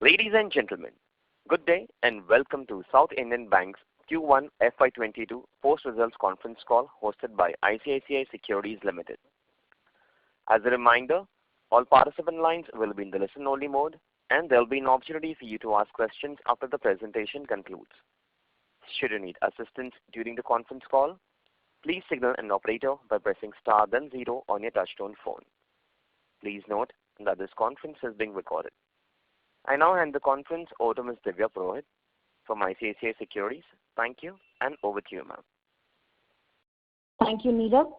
Ladies and gentlemen, good day and welcome to South Indian Bank's Q1 FY22 post-results conference call hosted by ICICI Securities Limited. As a reminder, all participant lines will be in the listen-only mode and there will be an opportunity for you to ask questions after the presentation concludes. Should you need assistance during the conference call, please signal an operator by pressing star then 0 on your touchtone phone. Please note that this conference is being recorded. I now hand the conference over to Ms. Divya Purohit from ICICI Securities. Thank you, and over to you, ma'am. Thank you, Neerav.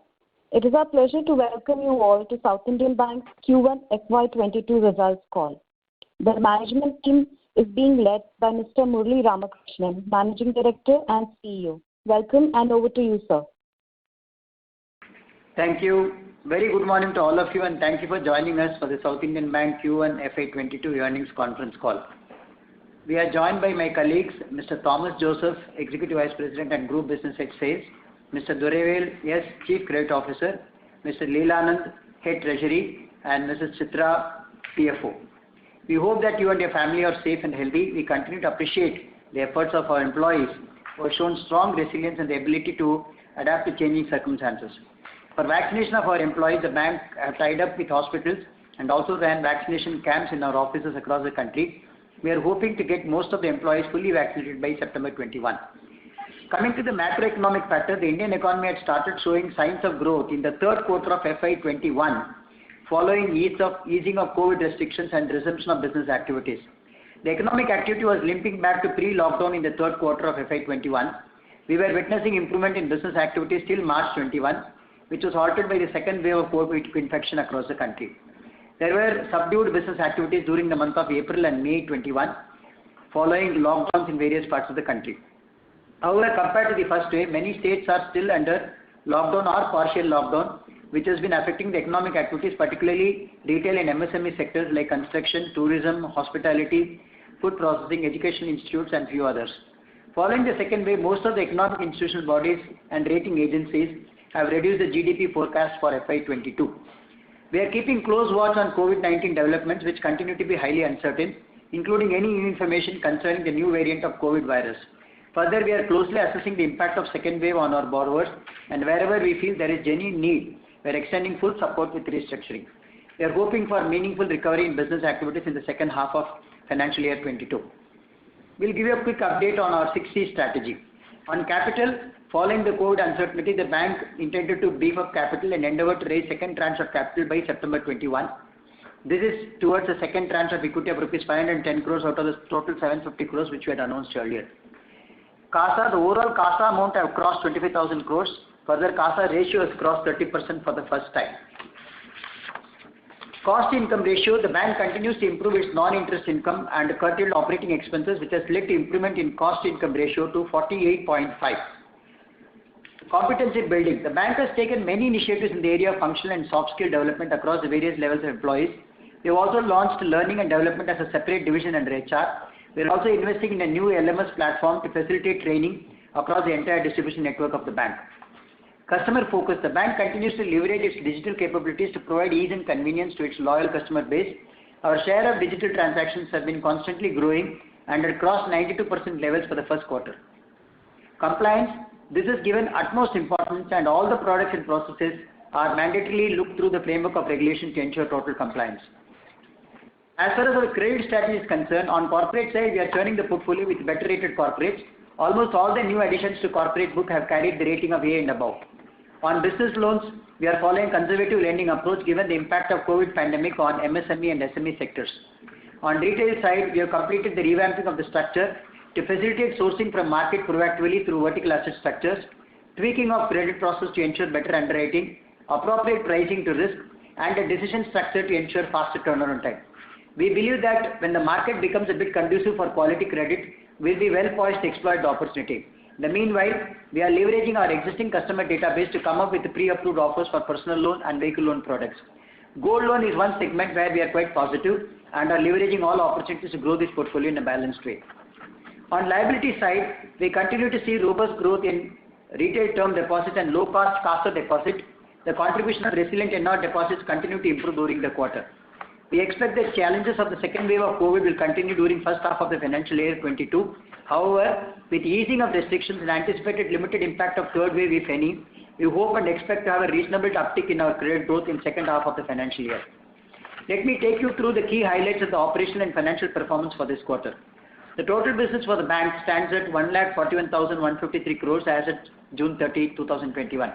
It is our pleasure to welcome you all to South Indian Bank's Q1 FY22 results call. The management team is being led by Mr. Murali Ramakrishnan, Managing Director and CEO. Welcome, and over to you, sir. Thank you. Very good morning to all of you, and thank you for joining us for the South Indian Bank Q1 FY22 earnings conference call. We are joined by my colleagues, Mr. Thomas Joseph, Executive Vice President and Group Business Head Sales, Mr. Duraivel S, Chief Credit Officer, Mr. Leelanand, Head Treasury, and Mrs. Chitra, CFO. We hope that you and your family are safe and healthy. We continue to appreciate the efforts of our employees who have shown strong resilience and the ability to adapt to changing circumstances. For vaccination of our employees, the bank have tied up with hospitals and also ran vaccination camps in our offices across the country. We are hoping to get most of the employees fully vaccinated by September 21. Coming to the macroeconomic factor, the Indian economy had started showing signs of growth in the third quarter of FY21 following easing of COVID restrictions and resumption of business activities. The economic activity was limping back to pre-lockdown in the third quarter of FY21. We were witnessing improvement in business activities till March 21, which was halted by the second wave of COVID infection across the country. There were subdued business activities during the month of April and May 21, following lockdowns in various parts of the country. However, compared to the first wave, many states are still under lockdown or partial lockdown, which has been affecting the economic activities, particularly retail and MSME sectors like construction, tourism, hospitality, food processing, education institutes, and few others. Following the second wave, most of the economic institutional bodies and rating agencies have reduced the GDP forecast for FY22. We are keeping close watch on COVID-19 developments, which continue to be highly uncertain, including any new information concerning the new variant of COVID virus. Further, we are closely assessing the impact of second wave on our borrowers, and wherever we feel there is genuine need, we are extending full support with restructuring. We are hoping for meaningful recovery in business activities in the second half of financial year 22. We'll give you a quick update on our 6C strategy. On capital, following the COVID uncertainty, the bank intended to beef up capital and endeavor to raise second tranche of capital by September 21. This is towards the second tranche of equity of rupees 510 crores out of the total 750 crores which we had announced earlier. CASA, the overall CASA amount have crossed 25,000 crores. Further, CASA ratio has crossed 30% for the first time. Cost income ratio, the bank continues to improve its non-interest income and curtailed operating expenses, which has led to improvement in cost income ratio to 48.5. Competency building. The bank has taken many initiatives in the area of functional and soft skill development across the various levels of employees. We have also launched learning and development as a separate division under HR. We are also investing in a new LMS platform to facilitate training across the entire distribution network of the bank. Customer focus. The bank continues to leverage its digital capabilities to provide ease and convenience to its loyal customer base. Our share of digital transactions have been constantly growing and had crossed 92% levels for the first quarter. Compliance. This is given utmost importance and all the products and processes are mandatorily looked through the framework of regulation to ensure total compliance. As far as our credit strategy is concerned, on corporate side, we are turning the portfolio with better rated corporates. Almost all the new additions to corporate book have carried the rating of A and above. On business loans, we are following conservative lending approach given the impact of COVID pandemic on MSME and SME sectors. On retail side, we have completed the revamping of the structure to facilitate sourcing from market proactively through vertical asset structures, tweaking of credit process to ensure better underwriting, appropriate pricing to risk, and a decision structure to ensure faster turnaround time. We believe that when the market becomes a bit conducive for quality credit, we'll be well poised to exploit the opportunity. In the meanwhile, we are leveraging our existing customer database to come up with pre-approved offers for personal loan and vehicle loan products. Gold loan is one segment where we are quite positive and are leveraging all opportunities to grow this portfolio in a balanced way. On liability side, we continue to see robust growth in retail term deposit and low-cost CASA deposit. The contribution of resilient NR deposits continue to improve during the quarter. We expect the challenges of the second wave of COVID will continue during first half of the financial year 22. However, with easing of restrictions and anticipated limited impact of third wave, if any, we hope and expect to have a reasonable uptick in our credit growth in second half of the financial year. Let me take you through the key highlights of the operational and financial performance for this quarter. The total business for the bank stands at 1,41,153 crores as at June 30, 2021.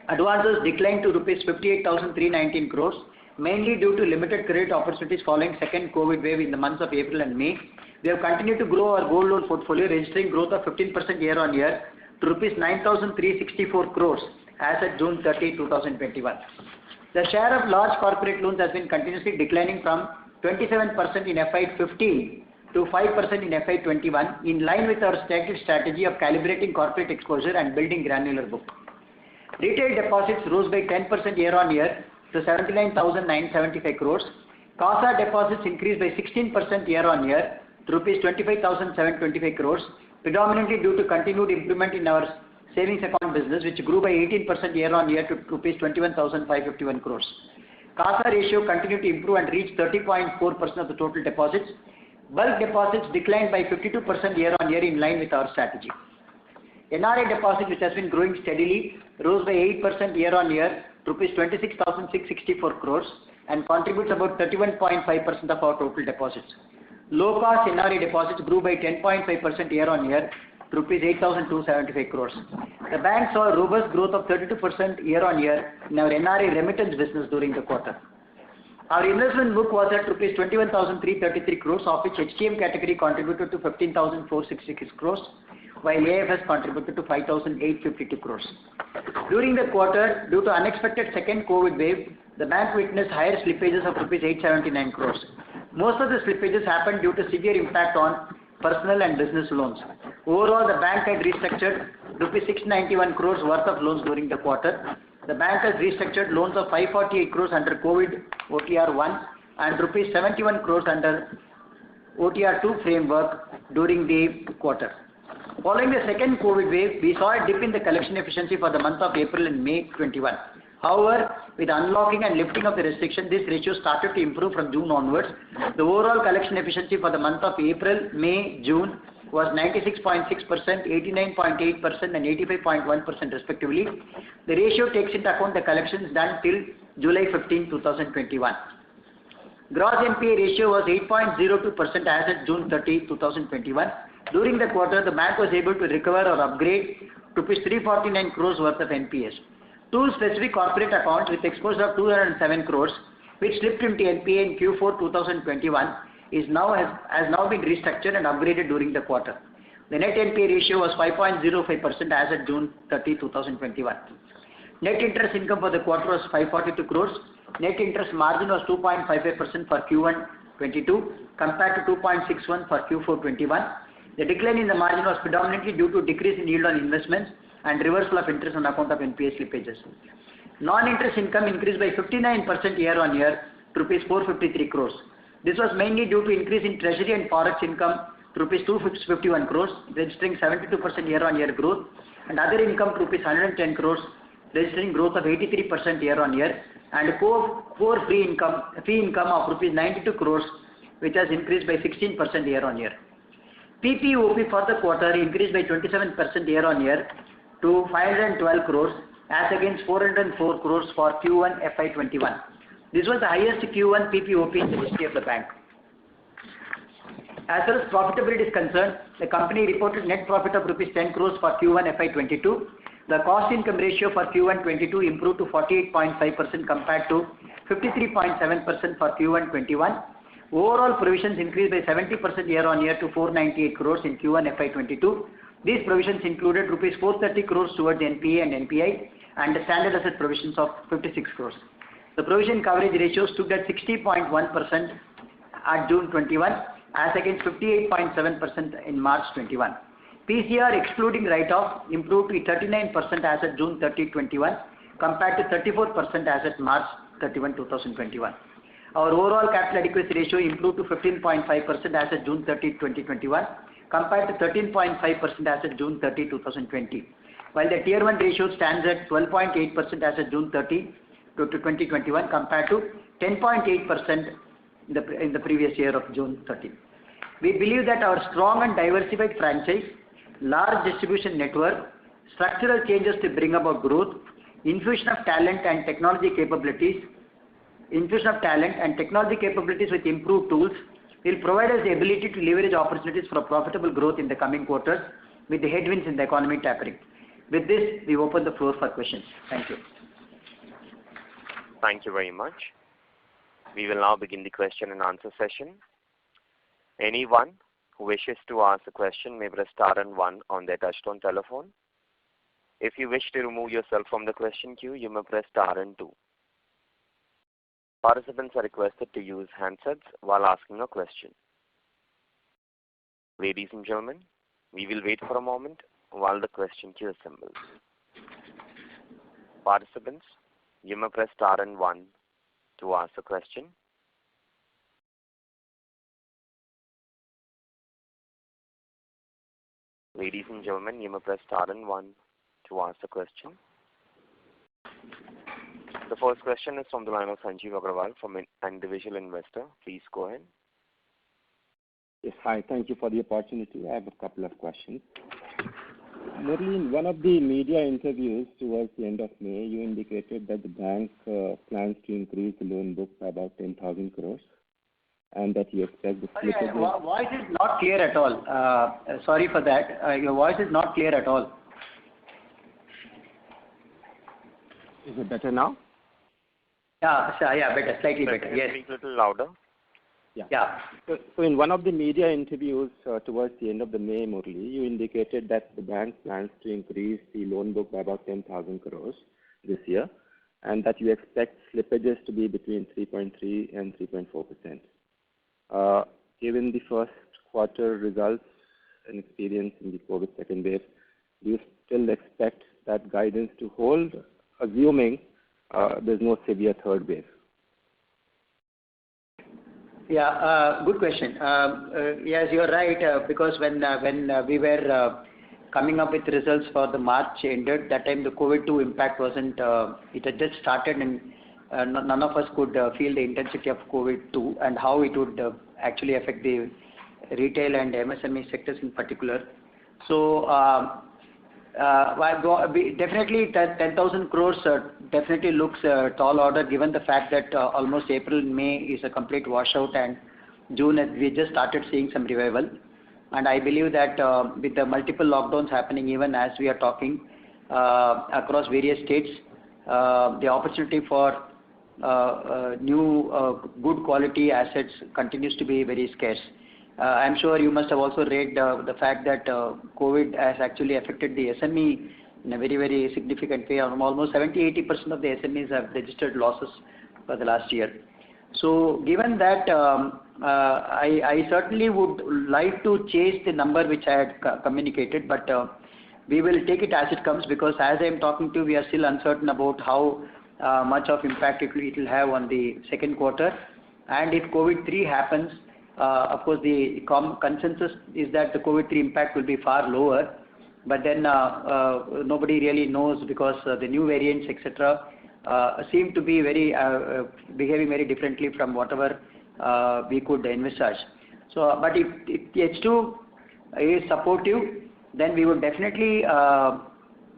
Advances declined to rupees 58,319 crores, mainly due to limited credit opportunities following second COVID wave in the months of April and May. We have continued to grow our gold loan portfolio, registering growth of 15% year-on-year to rupees 9,364 crores as at June 30, 2021. The share of large corporate loans has been continuously declining from 27% in FY15 to 5% in FY21, in line with our stated strategy of calibrating corporate exposure and building granular book. Retail deposits rose by 10% year-on-year to 79,975 crores. CASA deposits increased by 16% year-on-year to rupees 25,725 crores, predominantly due to continued improvement in our savings account business, which grew by 18% year-on-year to rupees 21,551 crores. CASA ratio continued to improve and reached 30.4% of the total deposits. Bulk deposits declined by 52% year-on-year in line with our strategy. NRI deposit, which has been growing steadily, rose by 8% year-on-year to rupees 26,664 crores and contributes about 31.5% of our total deposits. Low-cost NRI deposits grew by 10.5% year-on-year to rupees 8,275 crores. The bank saw a robust growth of 32% year-on-year in our NRI remittance business during the quarter. Our investment book was at rupees 21,333 crores, of which HTM category contributed to 15,466 crores, while AFS contributed to 5,852 crores. During the quarter, due to unexpected second COVID wave, the bank witnessed higher slippages of rupees 879 crores. Most of the slippages happened due to severe impact on personal and business loans. Overall, the bank had restructured rupees 691 crores worth of loans during the quarter. The bank has restructured loans of 548 crores under COVID OTR 1 and rupees 71 crores under OTR 2 framework during the quarter. Following the second COVID wave, we saw a dip in the collection efficiency for the month of April and May 21. However, with unlocking and lifting of the restriction, this ratio started to improve from June onwards. The overall collection efficiency for the month of April, May, June was 96.6%, 89.8% and 85.1% respectively. The ratio takes into account the collections done till July 15, 2021. Gross NPA ratio was 8.02% as at June 30, 2021. During the quarter, the bank was able to recover or upgrade rupees 349 crores worth of NPAs. Two specific corporate accounts with exposure of 207 crores, which slipped into NPA in Q4 2021, has now been restructured and upgraded during the quarter. The net NPA ratio was 5.05% as at June 30, 2021. Net interest income for the quarter was 542 crores. Net interest margin was 2.55% for Q1 22 compared to 2.61 for Q4 21. The decline in the margin was predominantly due to decrease in yield on investments and reversal of interest on account of NPA slippages. Non-interest income increased by 59% year-on-year to rupees 453 crores. This was mainly due to increase in treasury and forex income to rupees 251 crores, registering 72% year-on-year growth, and other income to rupees 110 crores, registering growth of 83% year-on-year, and core fee income of rupees 92 crores, which has increased by 16% year-on-year. PPOP for the quarter increased by 27% year-on-year to 512 crores as against 404 crores for Q1 FY21. This was the highest Q1 PPOP in the history of the bank. As far as profitability is concerned, the company reported net profit of rupees 10 crores for Q1 FY22. The cost income ratio for Q1 22 improved to 48.5% compared to 53.7% for Q1 21. Overall provisions increased by 70% year-on-year to 498 crores in Q1 FY22. These provisions included rupees 430 crores towards NPA and NPI and standard asset provisions of 56 crores. The provision coverage ratio stood at 60.1% at June 21 as against 58.7% in March 21. PCR excluding write-off improved to 39% as at June 30, 21 compared to 34% as at March 31, 2021. Our overall capital adequacy ratio improved to 15.5% as at June 30, 2021 compared to 13.5% as at June 30, 2020. While the Tier 1 ratio stands at 12.8% as at June 30, 2021 compared to 10.8% in the previous year of June 30. We believe that our strong and diversified franchise, large distribution network, structural changes to bring about growth, infusion of talent and technology capabilities with improved tools will provide us the ability to leverage opportunities for profitable growth in the coming quarters with the headwinds in the economy tapering. With this, we open the floor for questions. Thank you. Thank you very much. We will now begin the question and answer session. Anyone who wishes to ask a question may press star and one on their touchtone telephone. If you wish to remove yourself from the question queue, you may press star and two. Participants are requested to use handsets while asking a question. Ladies and gentlemen, we will wait for a moment while the question queue assembles. Participants, you may press star and one to ask a question. Ladies and gentlemen, you may press star and one to ask a question. The first question is from the line of Sanjeev Agrawal from an individual investor. Please go ahead. Yes, hi. Thank you for the opportunity. I have a couple of questions. Murali, in one of the media interviews towards the end of May, you indicated that the bank plans to increase the loan book by about 10,000 crores and that you expect the slippages... Your voice is not clear at all. Sorry for that. Your voice is not clear at all. Is it better now? Yeah, better. Slightly better. Yes. Speak a little louder. Yeah. So in one of the media interviews towards the end of the May, Murali, you indicated that the bank plans to increase the loan book by about 10,000 crores this year and that you expect slippages to be between 3.3 and 3.4%. Given the first quarter results and experience in the COVID second wave, do you still expect that guidance to hold, assuming there's no severe third wave? Yeah, good question. Yes, you're right, because when we were coming up with results for the March ended, that time the COVID-2 impact wasn't, it had just started and none of us could feel the intensity of COVID-2 and how it would actually affect the retail and MSME sectors in particular. So, definitely 10,000 crores definitely looks tall order given the fact that almost April and May is a complete washout and June we just started seeing some revival. And I believe that with the multiple lockdowns happening even as we are talking across various states, the opportunity for new good quality assets continues to be very scarce. I'm sure you must have also read the fact that COVID has actually affected the SME in a very, very significant way. Almost 70-80% of the SMEs have registered losses for the last year. So given that, I certainly would like to chase the number which I had communicated, but we will take it as it comes because as I am talking to you, we are still uncertain about how much of impact it will have on the second quarter. And if COVID-3 happens, of course, the consensus is that the COVID-3 impact will be far lower, but then nobody really knows because the new variants, etc., seem to be very behaving very differently from whatever we could envisage. So, but if H2 is supportive, then we would definitely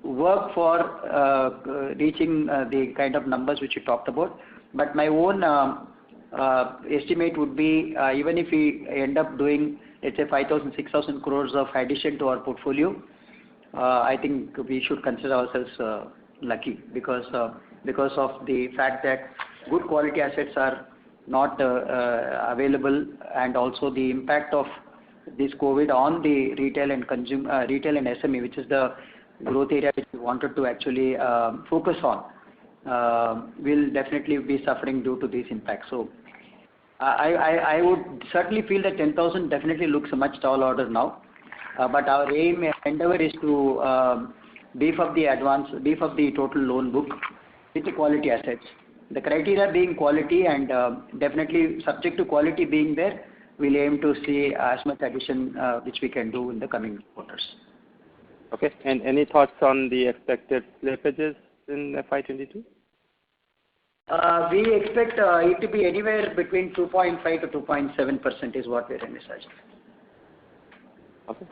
work for reaching the kind of numbers which you talked about. But my own estimate would be even if we end up doing, let's say, 5,000, 6,000 crores of addition to our portfolio, I think we should consider ourselves lucky because of the fact that good quality assets are not available, and also the impact of this COVID on the retail and retail and SME, which is the growth area which we wanted to actually focus on, will definitely be suffering due to these impacts. So I would certainly feel that 10,000 definitely looks a much tall order now, but our aim and endeavor is to beef up the total loan book with the quality assets. The criteria being quality and definitely subject to quality being there, we'll aim to see as much addition which we can do in the coming quarters. Okay, and any thoughts on the expected slippages in FY22? We expect it to be anywhere between 2.5 to 2.7% is what we're envisaging. Okay,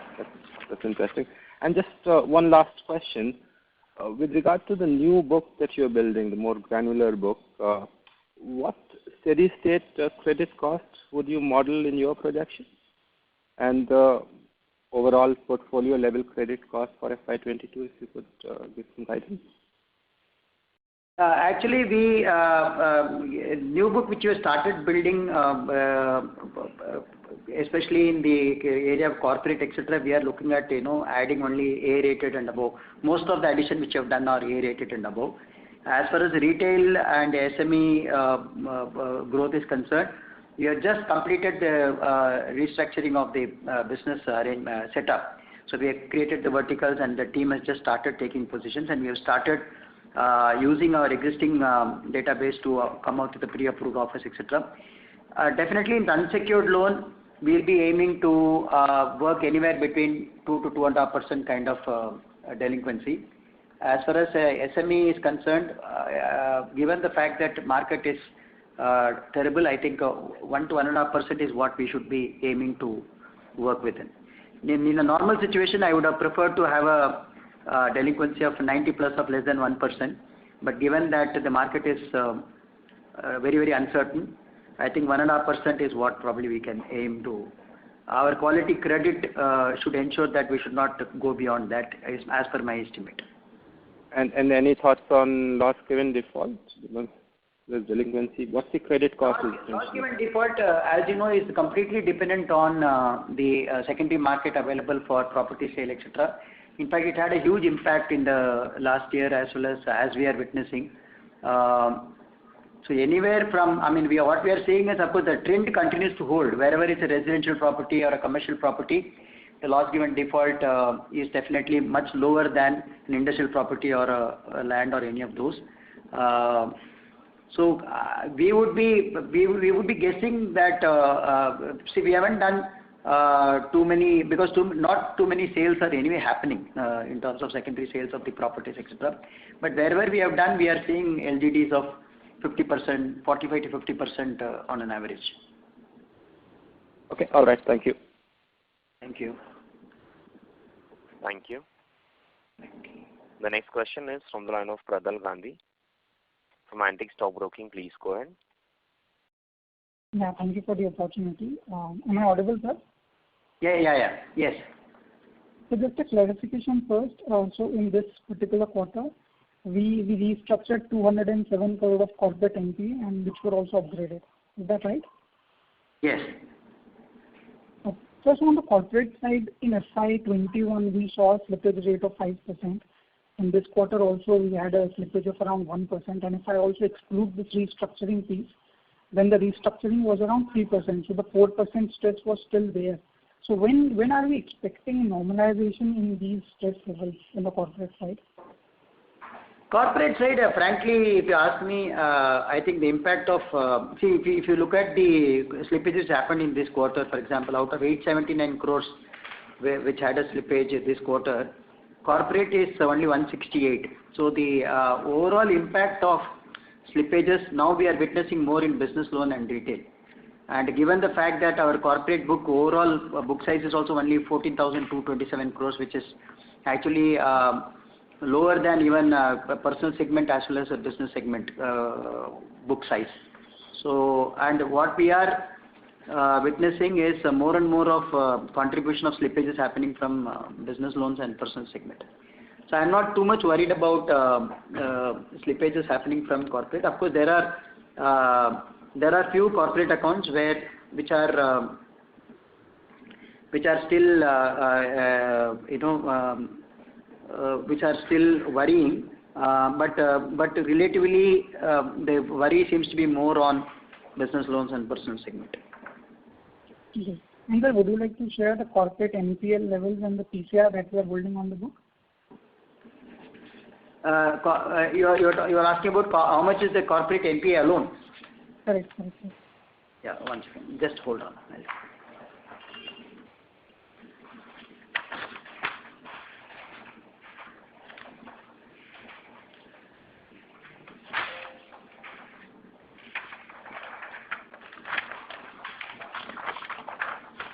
that's interesting. And just one last question. With regard to the new book that you're building, the more granular book, what steady state credit costs would you model in your projection? And the overall portfolio level credit cost for FY22, if you could give some guidance. Actually, the new book which we started building, especially in the area of corporate, etc., we are looking at adding only A-rated and above. Most of the addition which we have done are A-rated and above. As far as retail and SME growth is concerned, we have just completed the restructuring of the business setup. So we have created the verticals and the team has just started taking positions, and we have started using our existing database to come out with the pre-approved offers, etc. Definitely in the unsecured loan, we'll be aiming to work anywhere between 2 to 2.5% kind of delinquency. As far as SME is concerned, given the fact that market is terrible, I think 1 to 1.5% is what we should be aiming to work within. In a normal situation, I would have preferred to have a delinquency of 90 plus of less than 1%. But given that the market is very, very uncertain, I think 1.5% is what probably we can aim to. Our quality credit should ensure that we should not go beyond that, as per my estimate. And any thoughts on loss given default? The delinquency, what's the credit cost? Loss given default, as you know, is completely dependent on the secondary market available for property sale, etc. In fact, it had a huge impact in the last year as well as we are witnessing. So anywhere from, what we are seeing is, of course, the trend continues to hold. Wherever it's a residential property or a commercial property, the loss given default is definitely much lower than an industrial property or a land or any of those. So we would be guessing that we haven't done too many, because not too many sales are anyway happening in terms of secondary sales of the properties, etc. But wherever we have done, we are seeing LGDs of 50%, 45 to 50% on an average. Okay, all right, thank you. Thank you. Thank you. The next question is from the line of Pradal Gandhi from Antique Stock Broking. Please go ahead. Yeah, thank you for the opportunity. Am I audible, sir? Yeah. Yes. So just a clarification first. So in this particular quarter, we restructured 207 crore of corporate NPA and which were also upgraded. Is that right? Yes. First, on the corporate side, in FY21, we saw a slippage rate of 5%. In this quarter also, we had a slippage of around 1%. And if I also exclude this restructuring piece, then the restructuring was around 3%. So the 4% stress was still there. So when are we expecting normalization in these stress levels in the corporate side? Corporate side, frankly, if you ask me, I think the impact of, if you look at the slippages happened in this quarter, for example, out of 879 crores, which had a slippage this quarter, corporate is only 168. So the overall impact of slippages, now we are witnessing more in business loan and retail. And given the fact that our corporate book, overall book size is also only 14,227 crores, which is actually lower than even a personal segment as well as a business segment book size. So, and what we are witnessing is more and more of contribution of slippages happening from business loans and personal segment. So I'm not too much worried about slippages happening from corporate. Of course, there are few corporate accounts which are still worrying, but relatively the worry seems to be more on business loans and personal segment. Okay. And sir, would you like to share the corporate NPL levels and the PCR that we are holding on the book? You're asking about how much is the corporate NPA alone? Correct. Yeah, 1 second. Just hold on.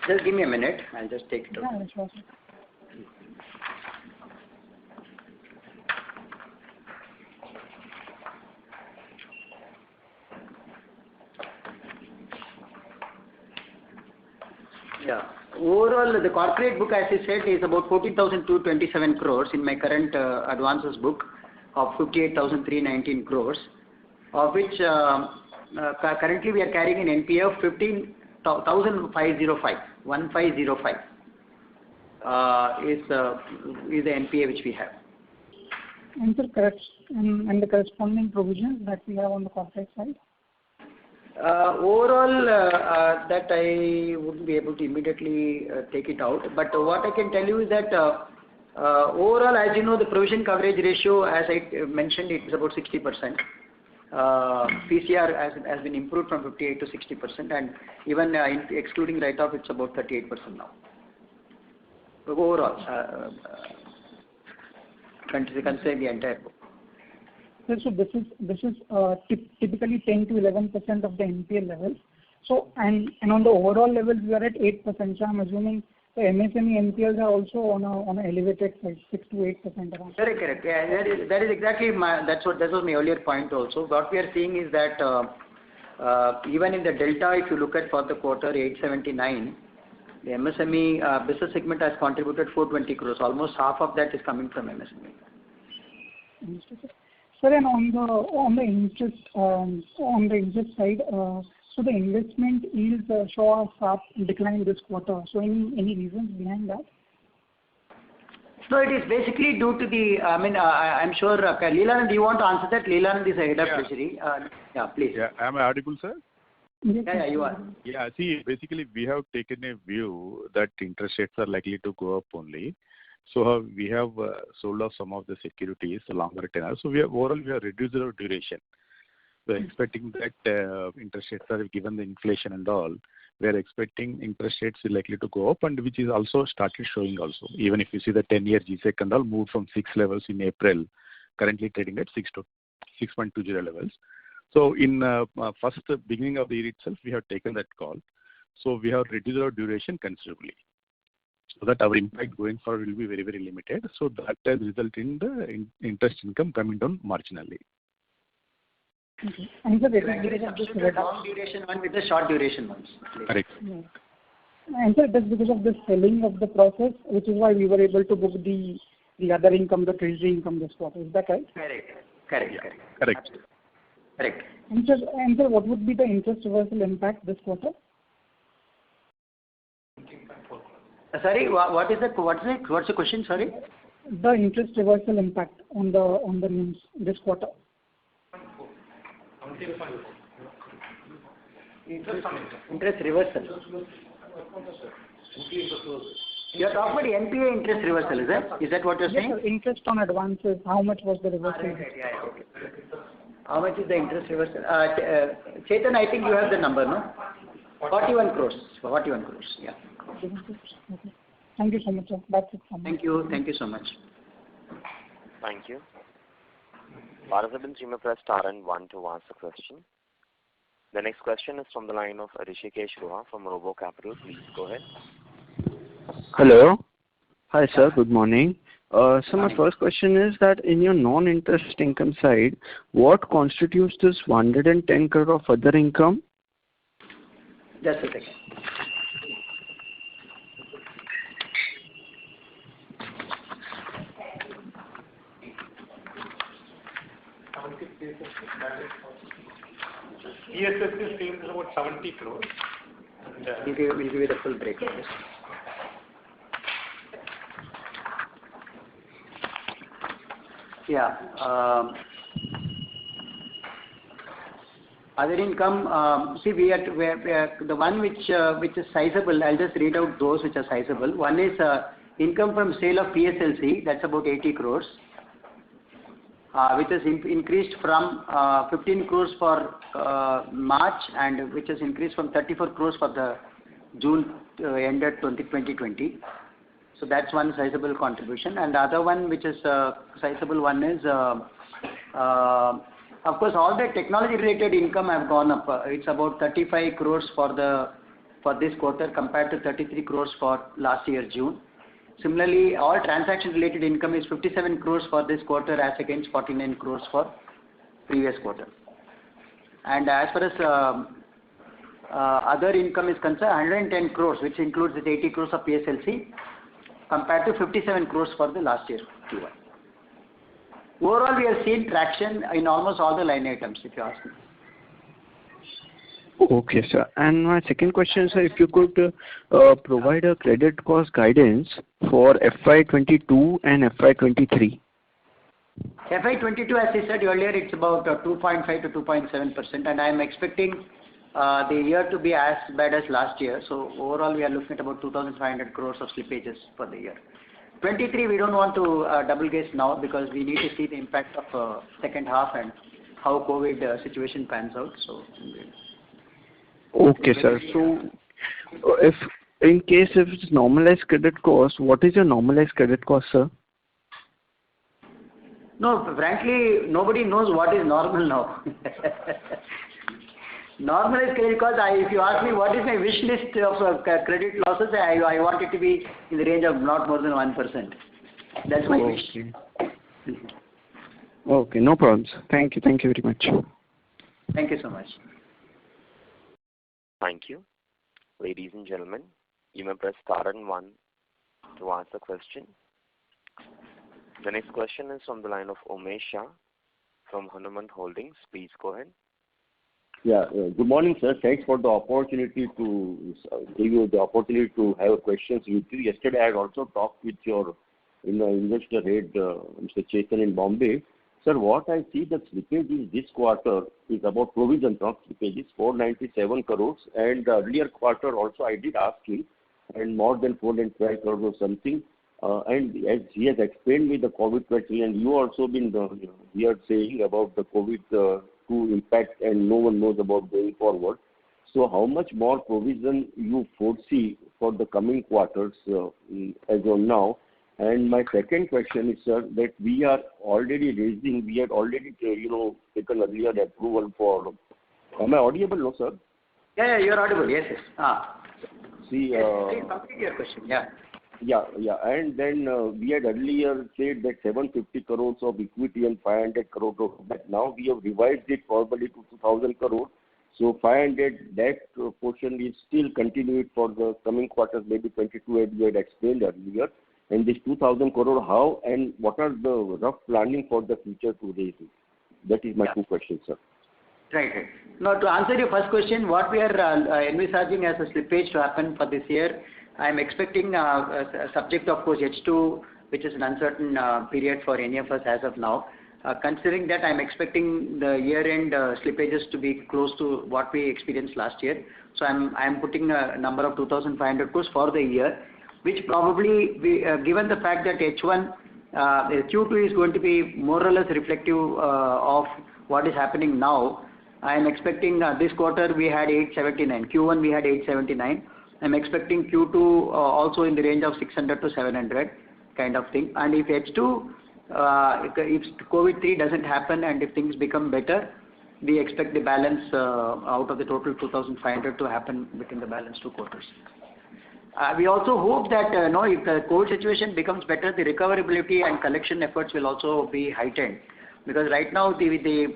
Just give me a minute. I'll just take it out. Yeah, sure. Yeah. Overall, the corporate book, as I said, is about 14,227 crores in my current advances book of 58,319 crores, of which currently we are carrying an NPA of 15,505. 1505 is the NPA which we have. And the corresponding provisions that we have on the corporate side? Overall, that I wouldn't be able to immediately take it out. But what I can tell you is that overall, as you know, the provision coverage ratio, as I mentioned, it is about 60%. PCR has been improved from 58 to 60%, and even excluding write-off, it's about 38% now. Overall, considering the entire book. So this is typically 10 to 11% of the NPA level. So and on the overall level we are at 8%. So I'm assuming the MSME NPLs are also on an elevated side, 6 to 8% around. Correct. Yeah, that is exactly that was my earlier point also. What we are seeing is that even in the delta, if you look at for the quarter 879, the MSME business segment has contributed 420 crores. Almost half of that is coming from MSME. Sir, and on the interest side, so the investment yields show a sharp decline this quarter. So any reasons behind that? No, it is basically due to the. I'm sure Leelanand, do you want to answer that? Leelanand is the head of treasury. Yeah, please. Yeah, am I audible, sir? Yeah, you are. Yeah, see, basically we have taken a view that interest rates are likely to go up only. So we have sold off some of the securities, longer tenor. So we have reduced our duration. We are expecting that interest rates are, given the inflation and all, we are expecting interest rates are likely to go up, and which is also started showing also. Even if you see the 10-year GSEC and all moved from 6 levels in April, currently trading at 6.20 levels. So in first beginning of the year itself, we have taken that call. So we have reduced our duration considerably, so that our impact going forward will be very, very limited. So that has resulted in the interest income coming down marginally. Okay. And so The long duration one with the short duration ones. Correct. Yeah. And so that's because of the selling of the process, which is why we were able to book the other income, the treasury income this quarter. Is that right? Correct. And sir, what would be the interest reversal impact this quarter? Sorry, what is it? What's the question? Sorry. The interest reversal impact on the NIMs this quarter. Interest reversal. You are talking about NPA interest reversal, is that? Is that what you're saying? Yes, sir, interest on advances. How much was the reversal? Okay. How much is the interest reversal? Chetan, I think you have the number, no? 41 crores. 41 crores. Yeah. Okay. Thank you so much, sir. That's it from me. Thank you so much. Thank you. Participants, you may press star and 1 to ask a question. The next question is from the line of Rishikesh Roha from Robo Capital. Please go ahead. Hello. Hi, sir. Good morning. So my first question is that in your non-interest income side, what constitutes this 110 crore of other income? Just a second. ESSC stream is about 70 crores. We'll give you the full breakup. Yeah. Other income, see, we are the one which is sizable. I'll just read out those which are sizable. One is income from sale of PSLC, that's about 80 crores, which has increased from 15 crores for March, and which has increased from 34 crores for the June ended 2020. So that's one sizable contribution. And the other one which is sizable one is, of course, all the technology related income have gone up. It's about 35 crores for the for this quarter compared to 33 crores for last year June. Similarly, all transaction-related income is 57 crores for this quarter as against 49 crores for previous quarter. And as far as other income is concerned, 110 crores, which includes the 80 crores of PSLC, compared to 57 crores for the last year Q1. Overall, we have seen traction in almost all the line items, if you ask me. Okay, sir. And my second question, sir, if you could provide a credit cost guidance for FY22 and FY23. FY22, as I said earlier, it's about 2.5 to 2.7%, and I am expecting the year to be as bad as last year. So overall, we are looking at about 2,500 crores of slippages for the year. 23, we don't want to double guess now because we need to see the impact of second half and how COVID situation pans out. So. Okay, sir. So, if in case if it's normalized credit cost, what is your normalized credit cost, sir? No, frankly, nobody knows what is normal now. Normalized credit cost, if you ask me what is my wish list of credit losses, I want it to be in the range of not more than 1%. That's my wish. Okay, no problems. Thank you. Thank you very much. Thank you so much. Thank you. Ladies and gentlemen, you may press star and 1 to ask a question. The next question is from the line of Umesh Shah from Hanuman Holdings. Please go ahead. Yeah, good morning, sir. Thanks for the opportunity to give you the opportunity to have questions with you. Yesterday, I had also talked with your investor head, Mr. Chetan in Bombay. Sir, what I see the slippage is this quarter is about provision, not slippage, is 497 crores. And earlier quarter also I did ask him, and more than 412 crores or something. And as he has explained me the COVID-19, and you also been here saying about the COVID-2 impact, and no one knows about going forward. So how much more provision you foresee for the coming quarters as of now? And my second question is, sir, that we had already taken earlier approval for. Am I audible, no, sir? Yeah, you're audible. Yes. See, please complete your question. Yeah. Yeah. And then we had earlier said that 750 crores of equity and 500 crores of debt. Now we have revised it formally to 2,000 crores. So 500 debt portion is still continued for the coming quarters, maybe 22 as we had explained earlier. And this 2,000 crore, how and what are the rough planning for the future to raise it? That is my two questions, sir. Right. Now, to answer your first question, what we are envisaging as a slippage to happen for this year, I am expecting, subject of course H2, which is an uncertain period for any of us as of now. Considering that, I am expecting the year-end slippages to be close to what we experienced last year. So I am putting a number of 2,500 crores for the year, which probably, given the fact that H1, Q2 is going to be more or less reflective of what is happening now. I am expecting this quarter we had 879, Q1 we had 879. I am expecting Q2 also in the range of 600 to 700 kind of thing. And if H2, if COVID-3 doesn't happen and if things become better, we expect the balance out of the total 2,500 to happen within the balance 2 quarters. We also hope that if the COVID situation becomes better, the recoverability and collection efforts will also be heightened. Because right now the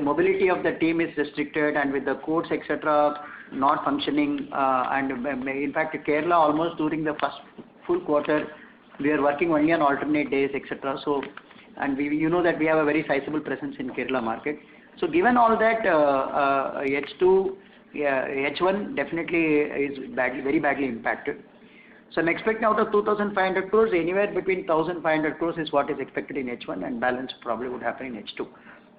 mobility of the team is restricted, and with the courts etc. not functioning, and in fact Kerala almost during the first full quarter we are working only on alternate days etc. So, and that we have a very sizable presence in Kerala market. So given all that, H1 definitely is very badly impacted. So I'm expecting out of 2,500 crores, anywhere between 1,500 crores is what is expected in H1, and balance probably would happen in H2.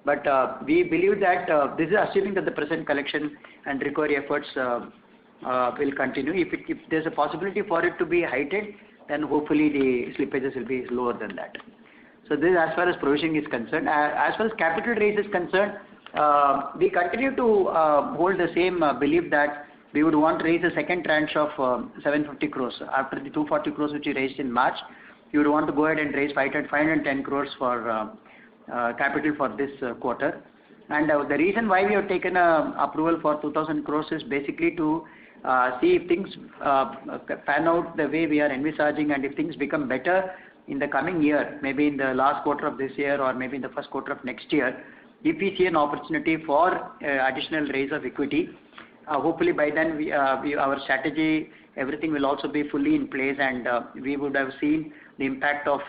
But we believe that this is assuming that the present collection and recovery efforts will continue. If there's a possibility for it to be heightened, then hopefully the slippages will be lower than that. So this is as far as provisioning is concerned. As far as capital raise is concerned, we continue to hold the same belief that we would want to raise a second tranche of 750 crores. After the 240 crores which we raised in March, you would want to go ahead and raise 510 crores for capital for this quarter. And the reason why we have taken approval for 2,000 crores is basically to see if things pan out the way we are envisaging, and if things become better in the coming year, maybe in the last quarter of this year or maybe in the first quarter of next year, if we see an opportunity for additional raise of equity, hopefully by then our strategy, everything will also be fully in place, and we would have seen the impact of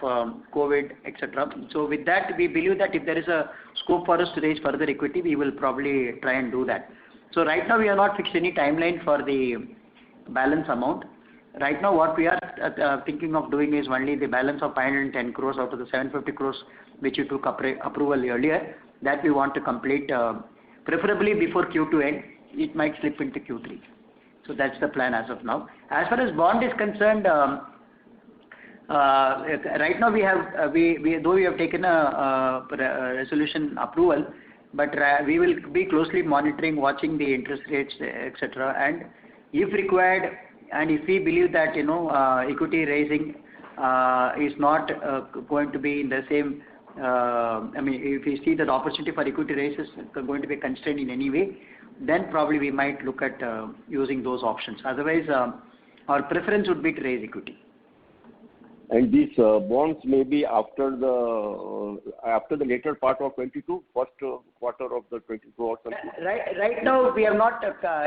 COVID, etc. So with that, we believe that if there is a scope for us to raise further equity, we will probably try and do that. So right now we are not fixed any timeline for the balance amount. Right now what we are thinking of doing is only the balance of 510 crores out of the 750 crores which you took approval earlier, that we want to complete preferably before Q2 end. It might slip into Q3. So that's the plan as of now. As far as bond is concerned, right now we have taken a resolution approval, but we will be closely monitoring, watching the interest rates, etc. And if required, and if we believe that equity raising is not going to be in the same, if we see that opportunity for equity raises is going to be constrained in any way, then probably we might look at using those options. Otherwise, our preference would be to raise equity. And these bonds may be after the later part of 22, first quarter of the 22 or something? Right now, we have not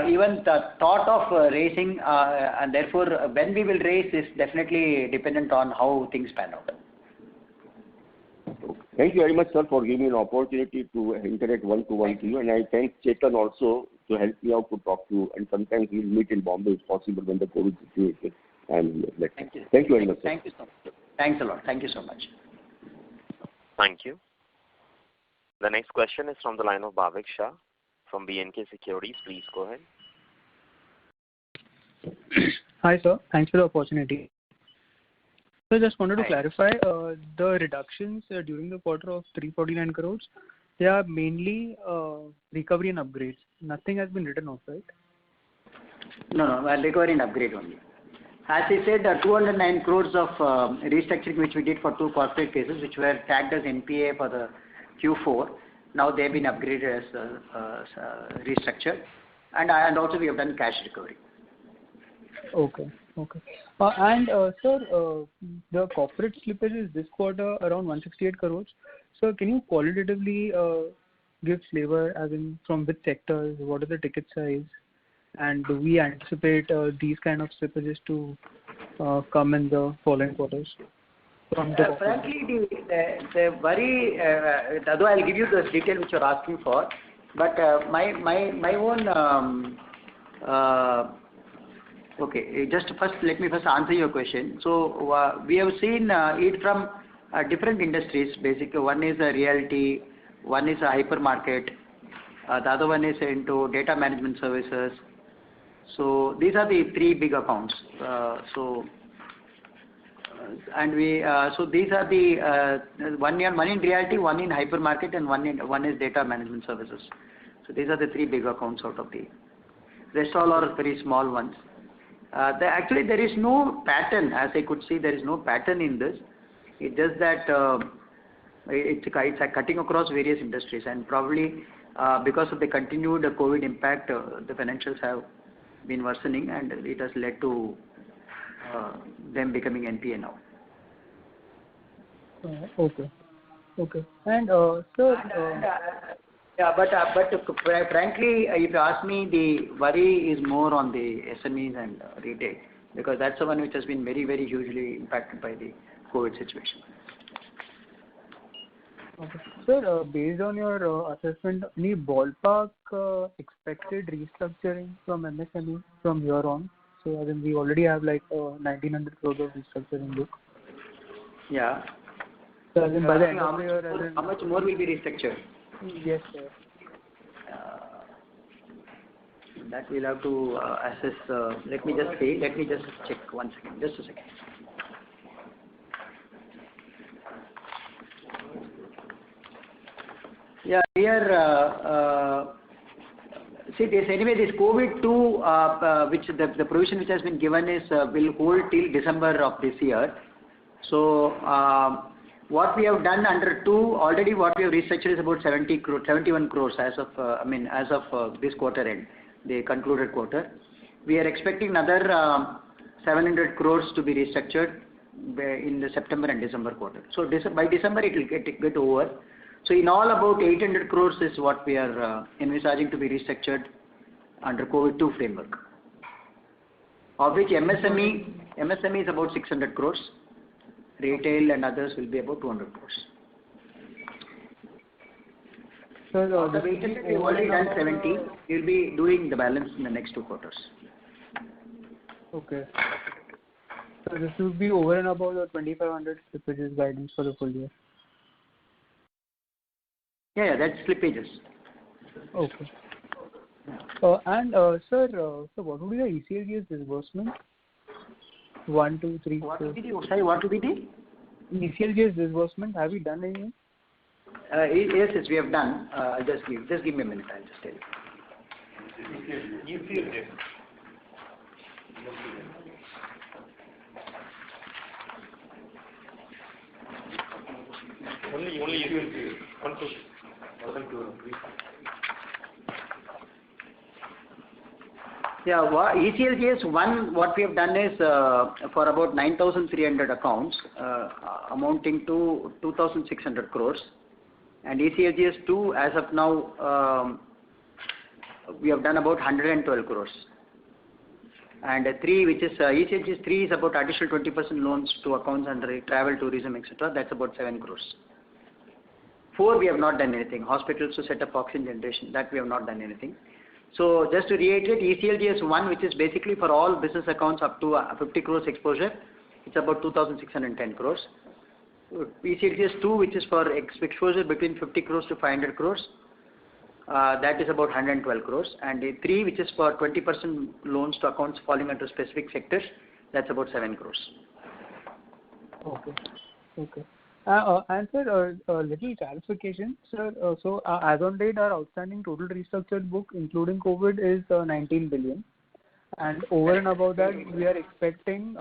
even thought of raising, and therefore, when we will raise is definitely dependent on how things pan out. Okay. Thank you very much, sir, for giving me an opportunity to interact one-to-one to you, and I thank Chetan also to help me out to talk to you, and sometimes we'll meet in Bombay if possible when the COVID situation. And thank you. Thank you very much, sir. Thank you so much. Thanks a lot. Thank you so much. Thank you. The next question is from the line of Bhavik Shah from B&K Securities. Please go ahead. Hi, sir. Thanks for the opportunity. So I just wanted to clarify the reductions during the quarter of 349 crores. They are mainly recovery and upgrades. Nothing has been written off, right? No, recovery and upgrade only. As I said, 209 crores of restructuring which we did for two corporate cases which were tagged as NPA for the Q4. Now they have been upgraded as restructured, and also we have done cash recovery. Okay. And sir, the corporate slippages this quarter around 168 crores. So can you qualitatively give flavor as in from which sectors, what is the ticket size, and do we anticipate these kind of slippages to come in the following quarters? Frankly, the worry, although I'll give you the detail which you're asking for, but my own, okay, just first, let me first answer your question. So we have seen it from different industries, basically. One is a realty, one is a hypermarket, the other one is into data management services. So these are the three big accounts. So these are the one in realty, one in hypermarket, and one is data management services. So these are the three big accounts out of the rest. All are very small ones. Actually, there is no pattern, as I could see. There is no pattern in this. It's just that it's cutting across various industries, and probably because of the continued COVID impact, the financials have been worsening, and it has led to them becoming NPA now. Okay. And sir, yeah, but frankly, if you ask me, the worry is more on the SMEs and retail, because that's the one which has been very, very hugely impacted by the COVID situation. Okay. Sir, based on your assessment, any ballpark expected restructuring from MSME from here on? So as in we already have like 1,900 crores of restructuring book. Yeah. So as in by the end of the year, how much more will be restructured? Yes, sir. That we'll have to assess. Let me just check one second. Just a second. Yeah, here, see this COVID-2, which the provision which has been given is will hold till December of this year. So what we have done under 2 already, what we have restructured is about 71 crores as of this quarter end, the concluded quarter. We are expecting another 700 crores to be restructured in the September and December quarter. So by December it will get over. So in all, about 800 crores is what we are envisaging to be restructured under COVID-2 framework, of which MSME is about 600 crores, retail and others will be about 200 crores. So Of the 800, we've already done 70. We'll be doing the balance in the next 2 quarters. Okay. So this will be over and above the 2,500 slippages guidance for the full year. Yeah, that's slippages. Okay. Sir, so what would be the ECLGS disbursement? 1, 2, 3, 4. What will be the? ECLGS disbursement, have we done anything? Yes, we have done. Just give me a minute, I'll just tell you. ECLGS. Only ECLGS. 1,000 crore. Yeah, ECLGS 1, what we have done is for about 9,300 accounts, amounting to 2,600 crores. And ECLGS 2, as of now, we have done about 112 crores. And 3, which is ECLGS 3, is about additional 20% loans to accounts under travel, tourism, etc. That's about 7 crores. 4, we have not done anything. Hospitals to set up oxygen generation, that we have not done anything. So just to reiterate, ECLGS 1, which is basically for all business accounts up to 50 crores exposure, it's about 2,610 crores. ECLGS 2, which is for exposure between 50 crores to 500 crores, that is about 112 crores. And 3, which is for 20% loans to accounts falling under specific sectors, that's about 7 crores. Okay. And sir, a little clarification, sir. So as on date, our outstanding total restructured book, including COVID, is 19 billion, and over and above that, we are expecting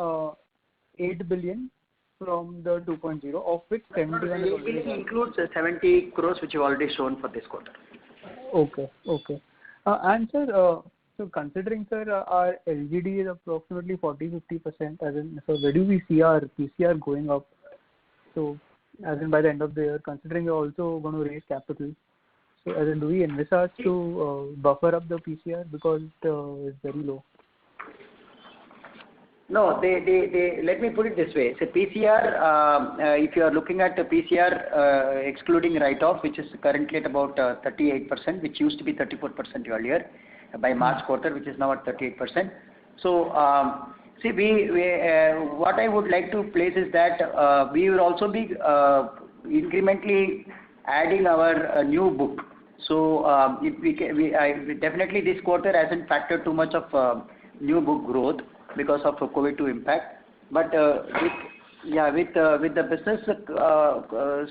8 billion from the 2.0, of which 71 is already done. Includes 70 crores, which you've already shown for this quarter. Okay. And sir, so considering, sir, our LGD is approximately 40-50%, as in, so where do we see our PCR going up? So, as in by the end of the year, considering we're also going to raise capital, so as in, do we envisage to buffer up the PCR because it's very low? No, let me put it this way. So PCR, if you are looking at the PCR excluding write-off, which is currently at about 38%, which used to be 34% earlier by March quarter, which is now at 38%. So, see, what I would like to place is that we will also be incrementally adding our new book. So, definitely this quarter hasn't factored too much of new book growth because of COVID-2 impact. But with the business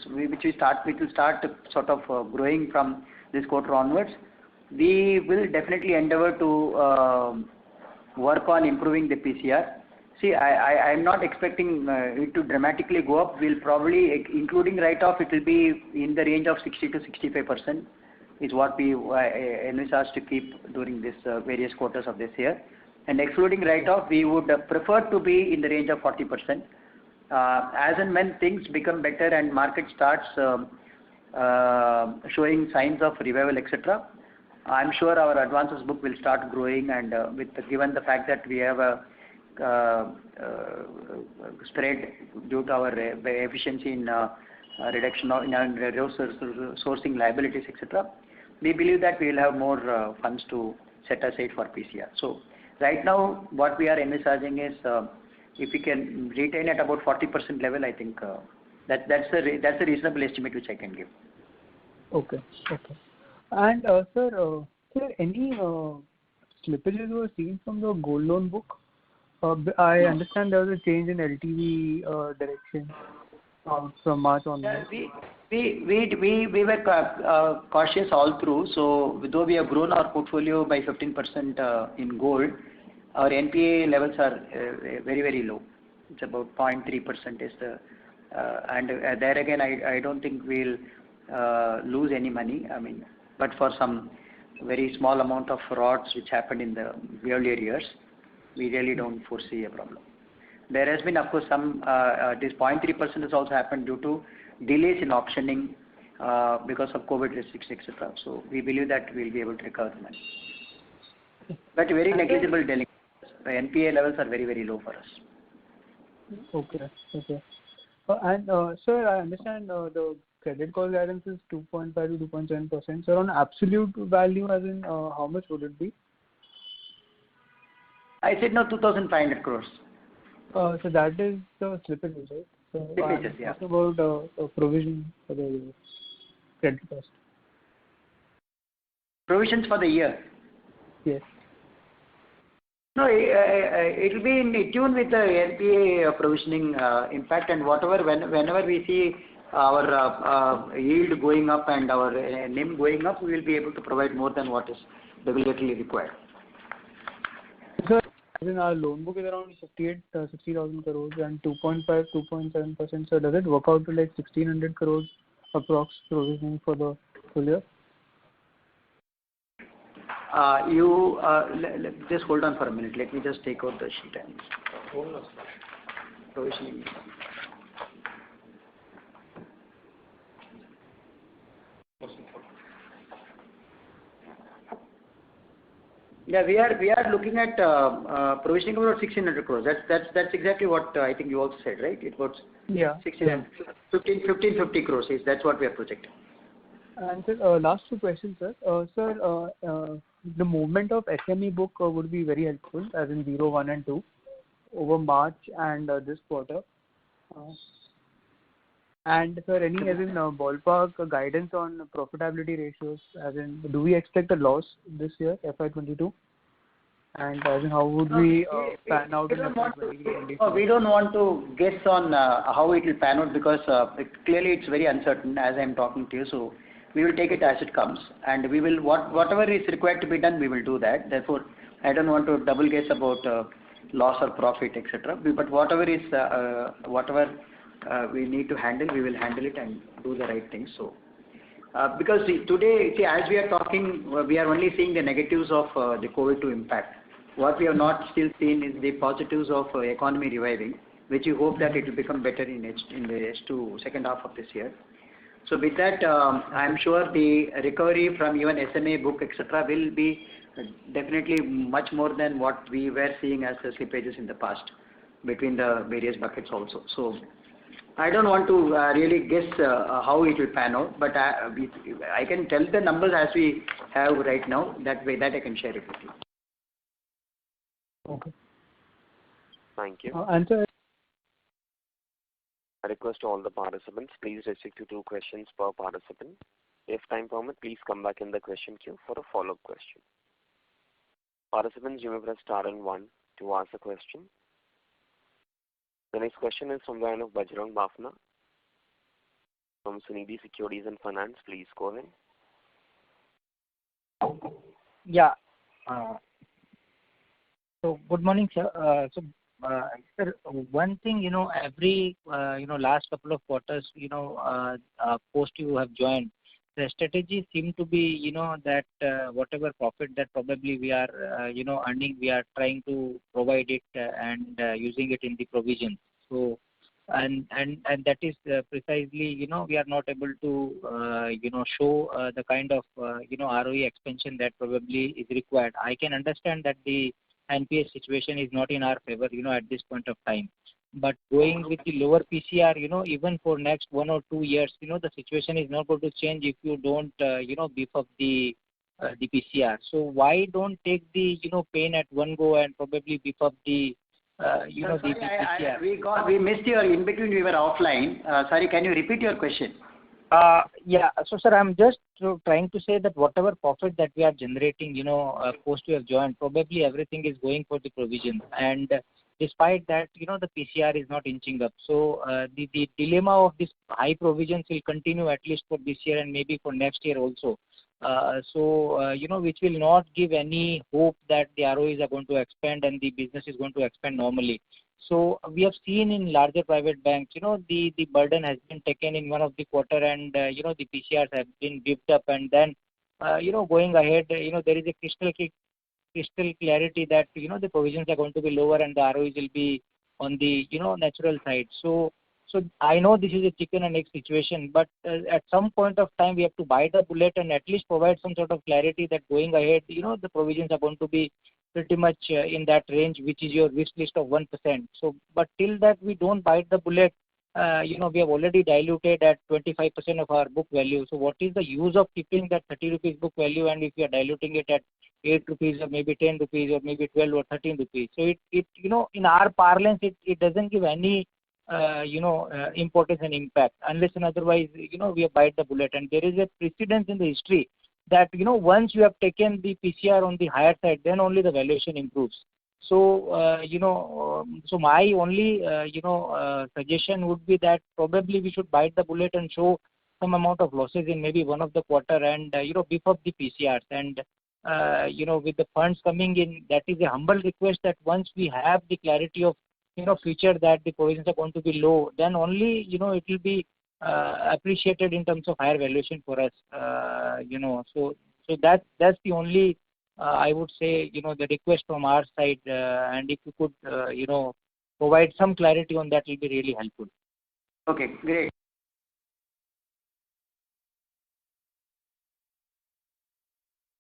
which will start sort of growing from this quarter onwards, we will definitely endeavor to work on improving the PCR. See, I'm not expecting it to dramatically go up. We'll probably, including write-off, it will be in the range of 60 to 65% is what we envisage to keep during this various quarters of this year. And excluding write-off, we would prefer to be in the range of 40%. As and when things become better and market starts showing signs of revival, etc., I'm sure our advances book will start growing, and given the fact that we have a spread due to our efficiency in reduction in our sourcing liabilities, etc., we believe that we will have more funds to set aside for PCR. So right now, what we are envisaging is if we can retain at about 40% level, I think that's a reasonable estimate which I can give. Okay. And sir, any slippages were seen from the gold loan book? I understand there was a change in LTV direction from March onwards. We were cautious all through. So though we have grown our portfolio by 15% in gold, our NPA levels are very, very low. It's about 0.3% is the, and there again, I don't think we'll lose any money. I mean, but for some very small amount of frauds which happened in the earlier years. we really don't foresee a problem. There has been, of course, some this 0.3% has also happened due to delays in auctioning because of COVID restrictions, etc. So we believe that we'll be able to recover the money. But very negligible delinquencies. The NPA levels are very, very low for us. Okay. Sir, I understand the credit cost guidance is 2.5 to 2.7%. So on absolute value, as in how much would it be? I said no, 2,500 crores. So that is the slippages, right? So Slippages, yeah. What about provision for the credit cost? Provisions for the year? Yes. No, it will be in tune with the NPA provisioning impact, and whenever we see our yield going up and our NIM going up, we will be able to provide more than what is regulatory required. So, as in our loan book is around 60,000 crores and 2.5, 2.7%. So does it work out to like 1,600 crores approx provisioning for the full year? Just hold on for a minute. Let me just take out the sheet and provisioning. Yeah, we are looking at provisioning about 1,600 crores. That's exactly what I think you also said, right? It was 1,550 crores. That's what we are projecting. And sir, last two questions, sir. Sir, the movement of SME book would be very helpful, as in 0, 1 and 2, over March and this quarter. And sir, any as in ballpark guidance on profitability ratios, as in do we expect a loss this year, FY22? And as in how would we pan out in FY23? We don't want to guess on how it will pan out because clearly it's very uncertain as I'm talking to you. So we will take it as it comes, and we will whatever is required to be done, we will do that. Therefore, I don't want to double guess about loss or profit, etc. But whatever we need to handle, we will handle it and do the right thing. So, because today, as we are talking, we are only seeing the negatives of the COVID-2 impact. What we have not still seen is the positives of economy reviving, which we hope that it will become better in the H2 second half of this year. So with that, I am sure the recovery from even SMA book, etc., will be definitely much more than what we were seeing as the slippages in the past between the various buckets also. So I don't want to really guess how it will pan out, but I can tell the numbers as we have right now. That way, that I can share it with you. Okay. Thank you. Answer. I request all the participants, please restrict to 2 questions per participant. If time permits, please come back in the question queue for a follow-up question. Participants, you may press star and 1 to ask a question. The next question is from the line of Bajrang Bafna from Sunidhi Securities and Finance. Please go ahead. Yeah. So good morning, sir. Sir, one thing, every, last couple of quarters, post you have joined, the strategy seemed to be, that whatever profit that probably we are, earning, we are trying to provide it and using it in the provision. So, and that is precisely, we are not able to, show the kind of, ROE expansion that probably is required. I can understand that the NPA situation is not in our favor, at this point of time. But going with the lower PCR, even for next 1 or 2 years, the situation is not going to change if you don't, beef up the PCR. So why don't take the, pain at one go and probably beef up the, the PCR? We missed your in between. We were offline. Sorry, can you repeat your question? Yeah. So, sir, I'm just trying to say that whatever profit that we are generating, post we have joined, probably everything is going for the provision. And despite that, the PCR is not inching up. So, the dilemma of this high provisions will continue at least for this year and maybe for next year also. Which will not give any hope that the ROEs are going to expand and the business is going to expand normally. So we have seen in larger private banks, the burden has been taken in one of the quarter and, the PCRs have been beefed up and then, going ahead, there is a crystal crystal clarity that the provisions are going to be lower and the ROEs will be on the natural side. So I know this is a chicken and egg situation, but at some point of time we have to bite the bullet and at least provide some sort of clarity that going ahead, the provisions are going to be pretty much in that range, which is your wish list of 1%. So, but till that we don't bite the bullet, we have already diluted at 25% of our book value. So what is the use of keeping that 30 rupees book value, and if you are diluting it at 8 rupees or maybe 10 rupees or maybe 12 or 13 rupees? So it in our parlance, it doesn't give any importance and impact unless and otherwise we have bite the bullet. And there is a precedence in the history that once you have taken the PCR on the higher side, then only the valuation improves. So so my only suggestion would be that probably we should bite the bullet and show some amount of losses in maybe one of the quarter and beef up the PCRs. And with the funds coming in, that is a humble request that once we have the clarity of future that the provisions are going to be low, then only it will be appreciated in terms of higher valuation for us. So that's the only I would say the request from our side, and if you could provide some clarity on that, will be really helpful. Okay, great.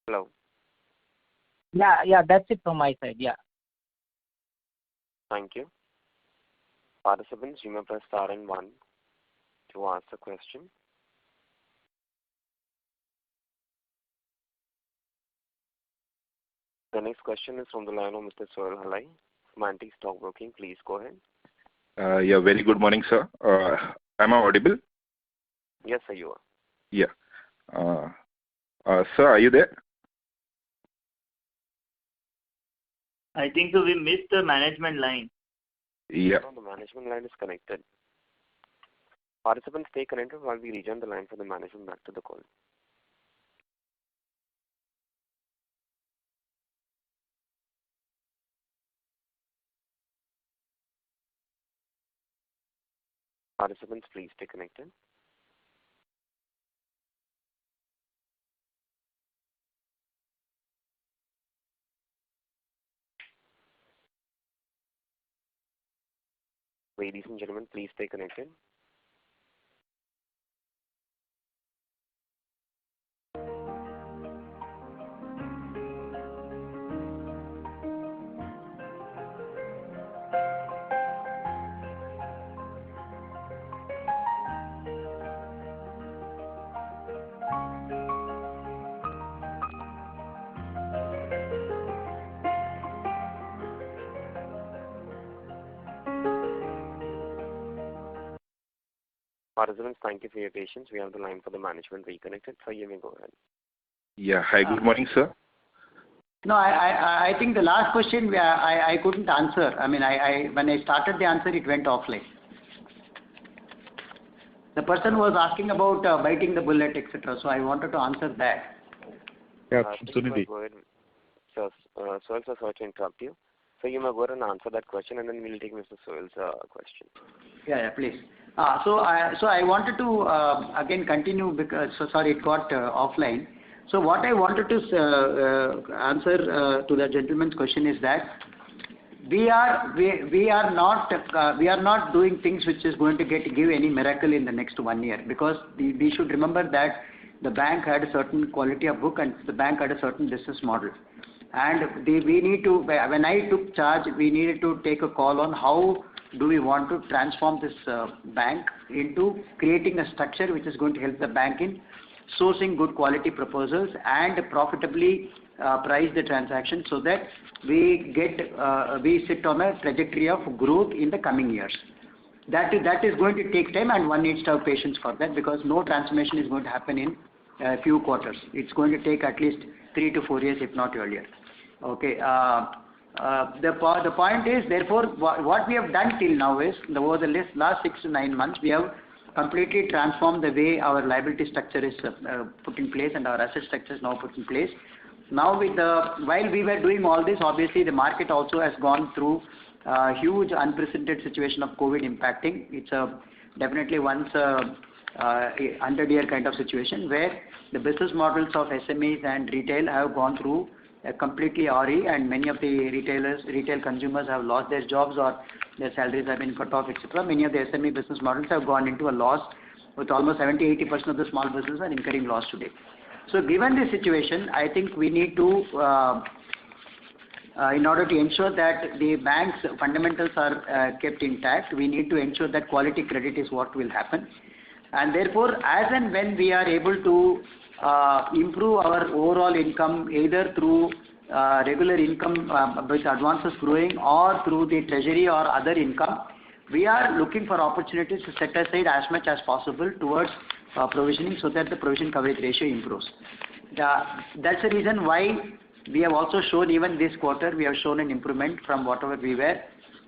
Hello. Yeah, that's it from my side. Yeah. Thank you. Participants, you may press star and 1 to ask a question. The next question is from the line of Mr. Sohail Halai from Antique Stock Broking. Please go ahead. Yeah, very good morning, sir. Am I audible? Yes, sir, you are. Yeah. Sir, are you there? I think so we missed the management line. Yeah. No, the management line is connected. Participants, stay connected while we rejoin the line for the management back to the call. Participants, please stay connected. Ladies and gentlemen, please stay connected. Participants, thank you for your patience. We have the line for the management reconnected, so you may go ahead. Yeah. Hi, good morning, sir. No, I think the last question I couldn't answer. I mean, when I started the answer, it went offline. The person was asking about biting the bullet, etc. So I wanted to answer that. Yeah, Sunidhi. Go ahead. So, sorry to interrupt you. So you may go ahead and answer that question, and then we'll take Mr. Sohail's question. Yeah, please. So I wanted to again continue because sorry it got offline. So what I wanted to answer to the gentleman's question is that we are not doing things which is going to give any miracle in the next 1 year, because we should remember that the bank had a certain quality of book and the bank had a certain business model. And we need to, when I took charge, we needed to take a call on how do we want to transform this bank into creating a structure which is going to help the bank in sourcing good quality proposals and profitably price the transaction so that we sit on a trajectory of growth in the coming years. That is going to take time, and one needs to have patience for that, because no transformation is going to happen in a few quarters. It's going to take at least 3 to 4 years, if not earlier. Okay. The point is, therefore, what we have done till now is, over the last 6 to 9 months, we have completely transformed the way our liability structure is put in place and our asset structure is now put in place. Now, while we were doing all this, obviously the market also has gone through a huge unprecedented situation of COVID impacting. It's definitely once 100-year kind of situation where the business models of SMEs and retail have gone through completely RE, and many of the retail consumers have lost their jobs or their salaries have been cut off, etc. Many of the SME business models have gone into a loss, with almost 70-80% of the small businesses are incurring loss today. So given this situation, I think we need to, in order to ensure that the bank's fundamentals are kept intact, we need to ensure that quality credit is what will happen. And therefore, as and when we are able to improve our overall income, either through regular income with advances growing or through the treasury or other income, we are looking for opportunities to set aside as much as possible towards provisioning, so that the provision coverage ratio improves. That's the reason why we have also shown, even this quarter, we have shown an improvement from whatever we were.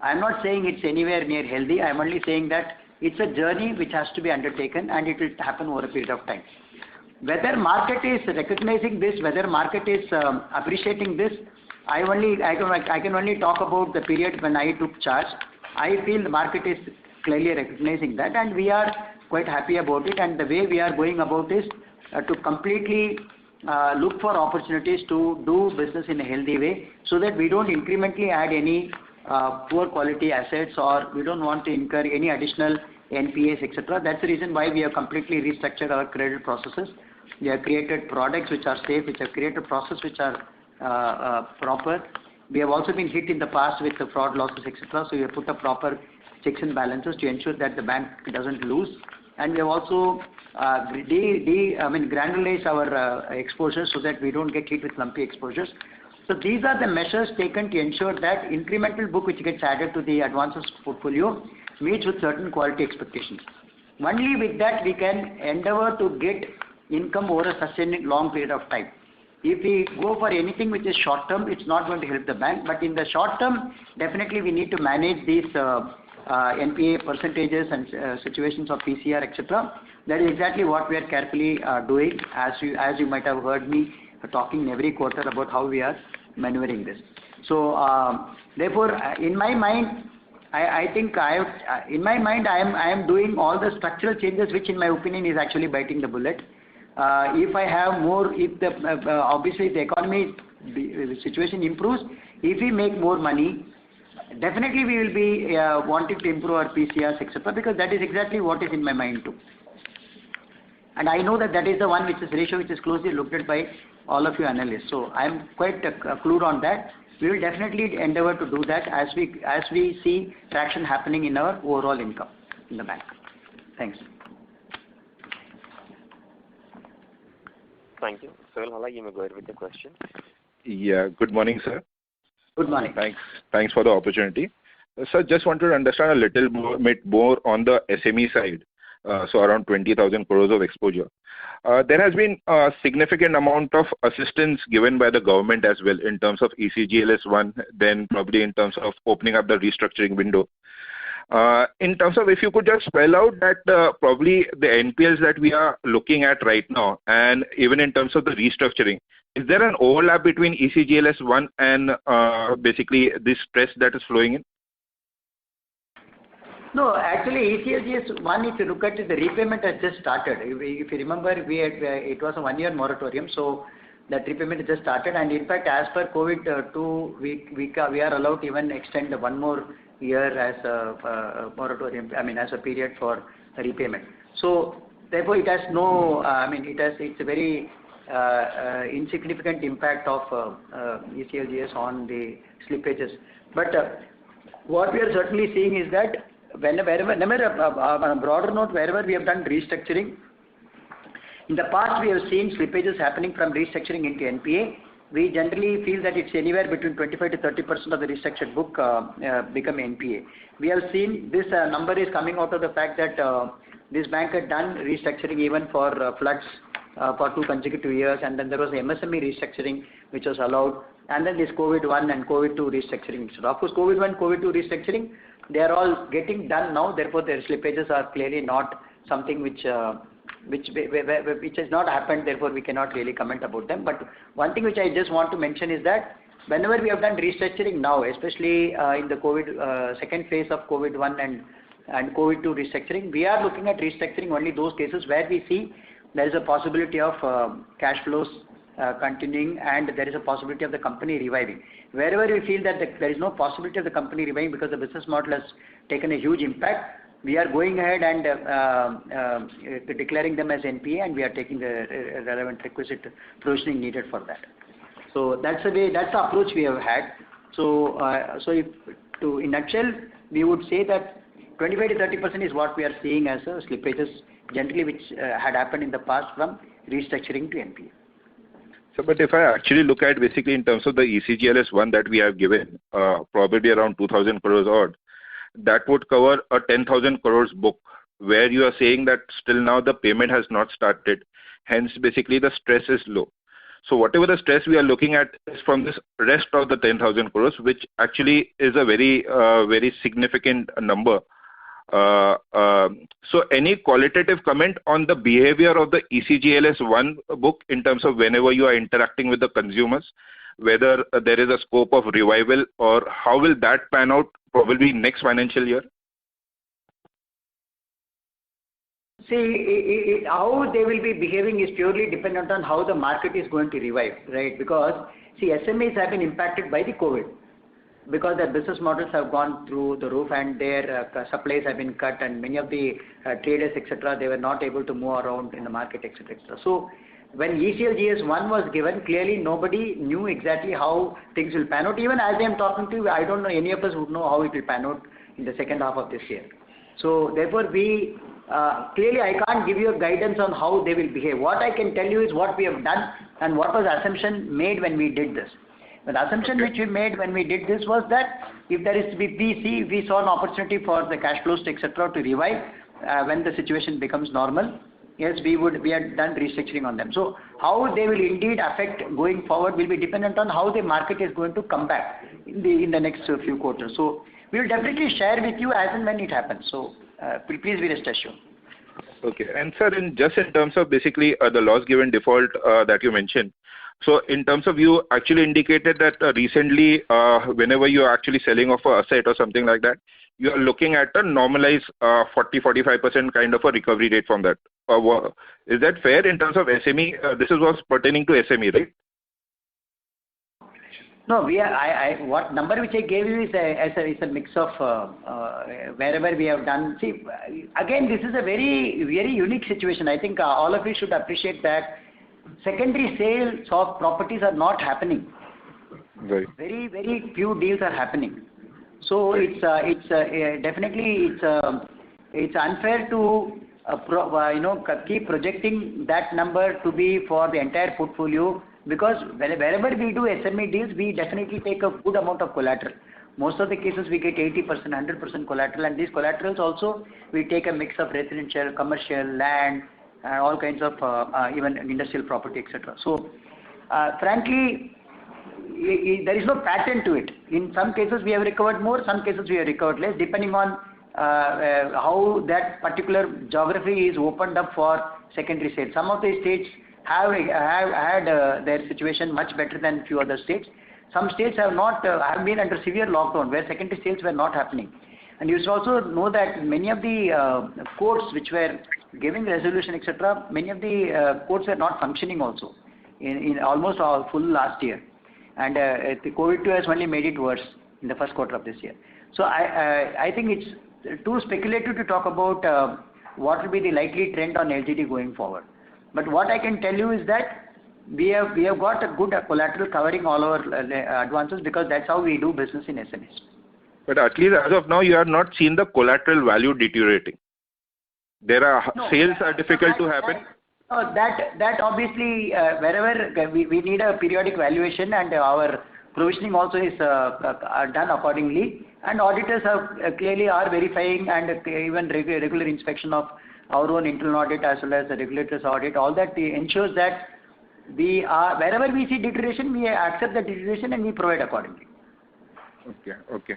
I'm not saying it's anywhere near healthy. I'm only saying that it's a journey which has to be undertaken, and it will happen over a period of time. Whether market is recognizing this, whether market is appreciating this, I can only talk about the period when I took charge. I feel the market is clearly recognizing that, and we are quite happy about it. And the way we are going about is to completely look for opportunities to do business in a healthy way, so that we don't incrementally add any poor quality assets, or we don't want to incur any additional NPAs, etc. That's the reason why we have completely restructured our credit processes. We have created products which are safe, which have created processes which are proper. We have also been hit in the past with the fraud losses, etc. So we have put up proper checks and balances to ensure that the bank doesn't lose. And we have also granularized our exposures, so that we don't get hit with lumpy exposures. So these are the measures taken to ensure that incremental book which gets added to the advances portfolio meets with certain quality expectations. Only with that we can endeavor to get income over a sustained long period of time. If we go for anything which is short term, it's not going to help the bank. But in the short term, definitely we need to manage these NPA percentages and situations of PCR, etc. That is exactly what we are carefully doing, as you might have heard me talking every quarter about how we are maneuvering this. So therefore, in my mind, I am doing all the structural changes, which in my opinion is actually biting the bullet. If I have more, obviously the economy, the situation improves, if we make more money, definitely we will be wanting to improve our PCRs, etc. Because that is exactly what is in my mind too. And I know that that is the one which is ratio which is closely looked at by all of you analysts. So I am quite clued on that. We will definitely endeavor to do that as we see traction happening in our overall income in the bank. Thanks. Thank you. Sohail Hala, you may go ahead with the question. Yeah. Good morning, sir. Good morning. Thanks for the opportunity. Sir, just wanted to understand a little bit more on the SME side. So around 20,000 crores of exposure. There has been a significant amount of assistance given by the government as well, in terms of ECLGS 1, then probably in terms of opening up the restructuring window. In terms of, if you could just spell out that probably the NPLs that we are looking at right now, and even in terms of the restructuring, is there an overlap between ECLGS 1 and basically this stress that is flowing in? No, actually ECLGS 1, if you look at it, the repayment has just started. If you remember, it was a 1-year moratorium, so that repayment has just started. And in fact, as per COVID-2, we are allowed to even extend 1 more year as a moratorium, as a period for repayment. So therefore it has no, it's a very insignificant impact of ECLGS on the slippages. But what we are certainly seeing is that whenever, on a broader note, wherever we have done restructuring, in the past we have seen slippages happening from restructuring into NPA. We generally feel that it's anywhere between 25 to 30% of the restructured book become NPA. We have seen this number is coming out of the fact that this bank had done restructuring even for floods for 2 consecutive years, and then there was the MSME restructuring which was allowed, and then this COVID-1 and COVID-2 restructuring. So of course, COVID-1, COVID-2 restructuring, they are all getting done now. Therefore, their slippages are clearly not something which has not happened. Therefore, we cannot really comment about them. But one thing which I just want to mention is that whenever we have done restructuring now, especially in the COVID second phase of COVID-1 and COVID-2 restructuring, we are looking at restructuring only those cases where we see there is a possibility of cash flows continuing, and there is a possibility of the company reviving. Wherever we feel that there is no possibility of the company reviving because the business model has taken a huge impact, we are going ahead and declaring them as NPA, and we are taking the relevant requisite provisioning needed for that. So that's the way, that's the approach we have had. So, in a nutshell, we would say that 25 to 30% is what we are seeing as slippages generally, which had happened in the past from restructuring to NPA. So, but if I actually look at basically in terms of the ECGLS one that we have given, probably around 2,000 crores odd, that would cover a 10,000 crores book, where you are saying that still now the payment has not started. Hence, basically the stress is low. So whatever the stress we are looking at is from this rest of the 10,000 crores, which actually is a very significant number. So any qualitative comment on the behavior of the ECGLS 1 book in terms of whenever you are interacting with the consumers, whether there is a scope of revival, or how will that pan out probably next financial year? See, how they will be behaving is purely dependent on how the market is going to revive, right? Because, see, SMEs have been impacted by the COVID, because their business models have gone through the roof and their supplies have been cut, and many of the traders, etc., they were not able to move around in the market, etc., etc. So, when ECLGS 1 was given, clearly nobody knew exactly how things will pan out. Even as I am talking to you, I don't know any of us would know how it will pan out in the second half of this year. So, therefore, we clearly I can't give you a guidance on how they will behave. What I can tell you is what we have done and what was the assumption made when we did this. The assumption which we made when we did this was that if there is to be PC, we saw an opportunity for the cash flows, etc., to revive when the situation becomes normal. Yes, we had done restructuring on them. So how they will indeed affect going forward will be dependent on how the market is going to come back in the next few quarters. So we will definitely share with you as and when it happens. So please be rest assured. Okay. And sir, in terms of basically the loss given default that you mentioned, so in terms of, you actually indicated that recently whenever you are actually selling off an asset or something like that, you are looking at a normalized 40-45% kind of a recovery rate from that. Is that fair in terms of SME? This was pertaining to SME, right? No, what number which I gave you is a mix of wherever we have done. See, again, this is a very unique situation. I think all of you should appreciate that secondary sales of properties are not happening. Right. Very few deals are happening. So it's definitely it's unfair to keep projecting that number to be for the entire portfolio, because wherever we do SME deals, we definitely take a good amount of collateral. Most of the cases we get 80%, 100% collateral, and these collaterals also we take a mix of residential, commercial, land, all kinds of even industrial property, etc. So frankly, there is no pattern to it. In some cases we have recovered more, some cases we have recovered less, depending on how that particular geography is opened up for secondary sales. Some of the states have had their situation much better than few other states. Some states have been under severe lockdown where secondary sales were not happening. And you should also know that many of the courts which were giving resolution, etc., many of the courts were not functioning also in almost all full last year. And the COVID-2 has only made it worse in the first quarter of this year. So I think it's too speculative to talk about what will be the likely trend on LGD going forward. But what I can tell you is that we have got a good collateral covering all our advances, because that's how we do business in SMEs. But at least as of now, you have not seen the collateral value deteriorating. Sales are difficult to happen. That obviously, wherever we need a periodic valuation, and our provisioning also is done accordingly. And auditors clearly are verifying, and even regular inspection of our own internal audit as well as the regulators' audit. All that ensures that wherever we see deterioration, we accept the deterioration and we provide accordingly. Okay.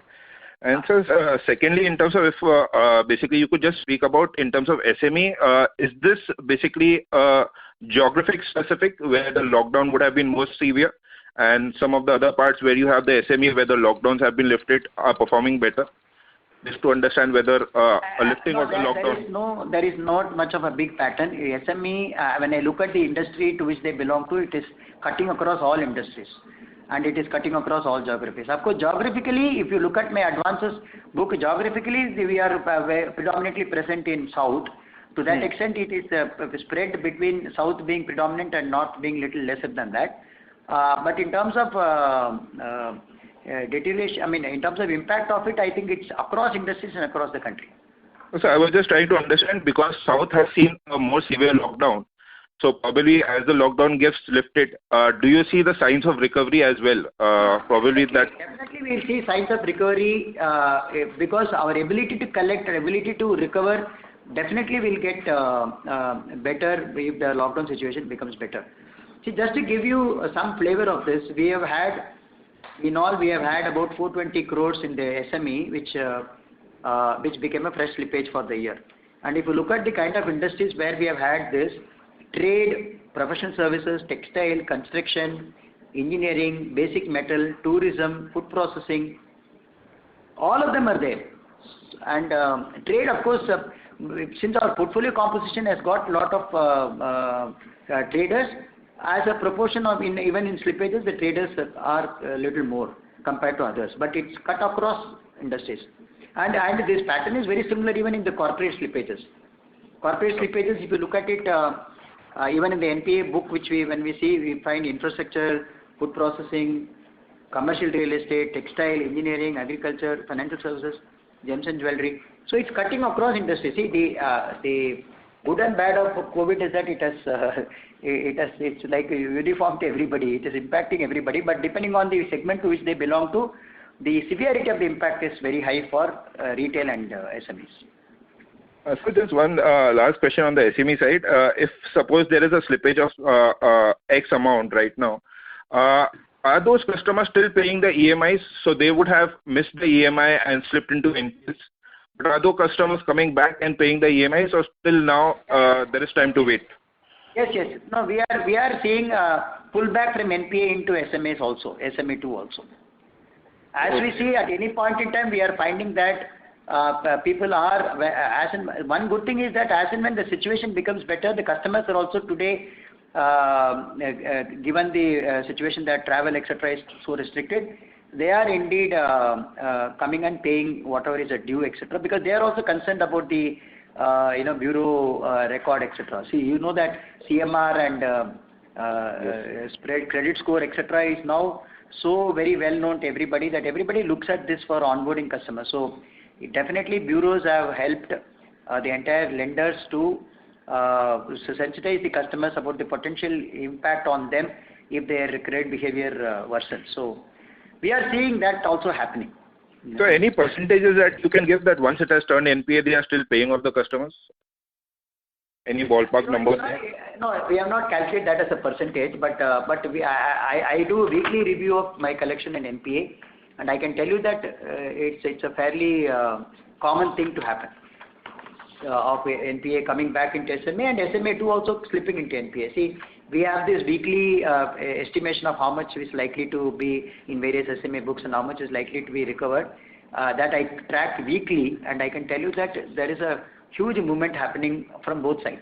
And so, secondly, in terms of if basically you could just speak about in terms of SME, is this basically geographic specific where the lockdown would have been most severe, and some of the other parts where you have the SME where the lockdowns have been lifted are performing better? Just to understand whether a lifting of the lockdown. There is not much of a big pattern. SME, when I look at the industry to which they belong to, it is cutting across all industries. And it is cutting across all geographies. Of course, geographically, if you look at my advances book, geographically, we are predominantly present in South. To that extent, it is spread between South being predominant and North being little lesser than that. But in terms of deterioration, in terms of impact of it, I think it's across industries and across the country. So I was just trying to understand, because South has seen a more severe lockdown. So probably as the lockdown gets lifted, do you see the signs of recovery as well? Probably that. Definitely we'll see signs of recovery because our ability to collect, our ability to recover definitely will get better if the lockdown situation becomes better. See, just to give you some flavor of this, we have had about 420 crores in the SME, which became a fresh slippage for the year. And if you look at the kind of industries where we have had this, trade, professional services, textile, construction, engineering, basic metal, tourism, food processing, all of them are there. And trade, of course, since our portfolio composition has got a lot of traders, as a proportion of even in slippages, the traders are a little more compared to others. But it's cut across industries. And this pattern is very similar even in the corporate slippages. Corporate slippages, if you look at it, even in the NPA book, when we find infrastructure, food processing, commercial real estate, textile, engineering, agriculture, financial services, gems and jewelry. So it's cutting across industries. See, the good and bad of COVID is that it's like uniform to everybody. It is impacting everybody, but depending on the segment to which they belong to, the severity of the impact is very high for retail and SMEs. So just one last question on the SME side. If suppose there is a slippage of X amount right now, are those customers still paying the EMIs? So they would have missed the EMI and slipped into NPAs. But are those customers coming back and paying the EMIs, or still now there is time to wait? Yes. No, we are seeing pullback from NPA into SMAs also, SME2 also. As we see at any point in time, we are finding that people are, one good thing is that as and when the situation becomes better, the customers are also today, given the situation that travel, etc. is so restricted, they are indeed coming and paying whatever is a due, etc. because they are also concerned about the bureau record, etc. See, you know that CMR and spread credit score, etc. is now so very well known to everybody that everybody looks at this for onboarding customers. So definitely bureaus have helped the entire lenders to sensitize the customers about the potential impact on them if their credit behavior worsens. So we are seeing that also happening. So any percentages that you can give that once it has turned NPA, they are still paying off the customers? Any ballpark numbers? No, we have not calculated that as a percentage, but I do a weekly review of my collection in NPA, and I can tell you that it's a fairly common thing to happen of NPA coming back into SMA and SMA2 also slipping into NPA. See, we have this weekly estimation of how much is likely to be in various SMA books and how much is likely to be recovered. That I track weekly, and I can tell you that there is a huge movement happening from both sides.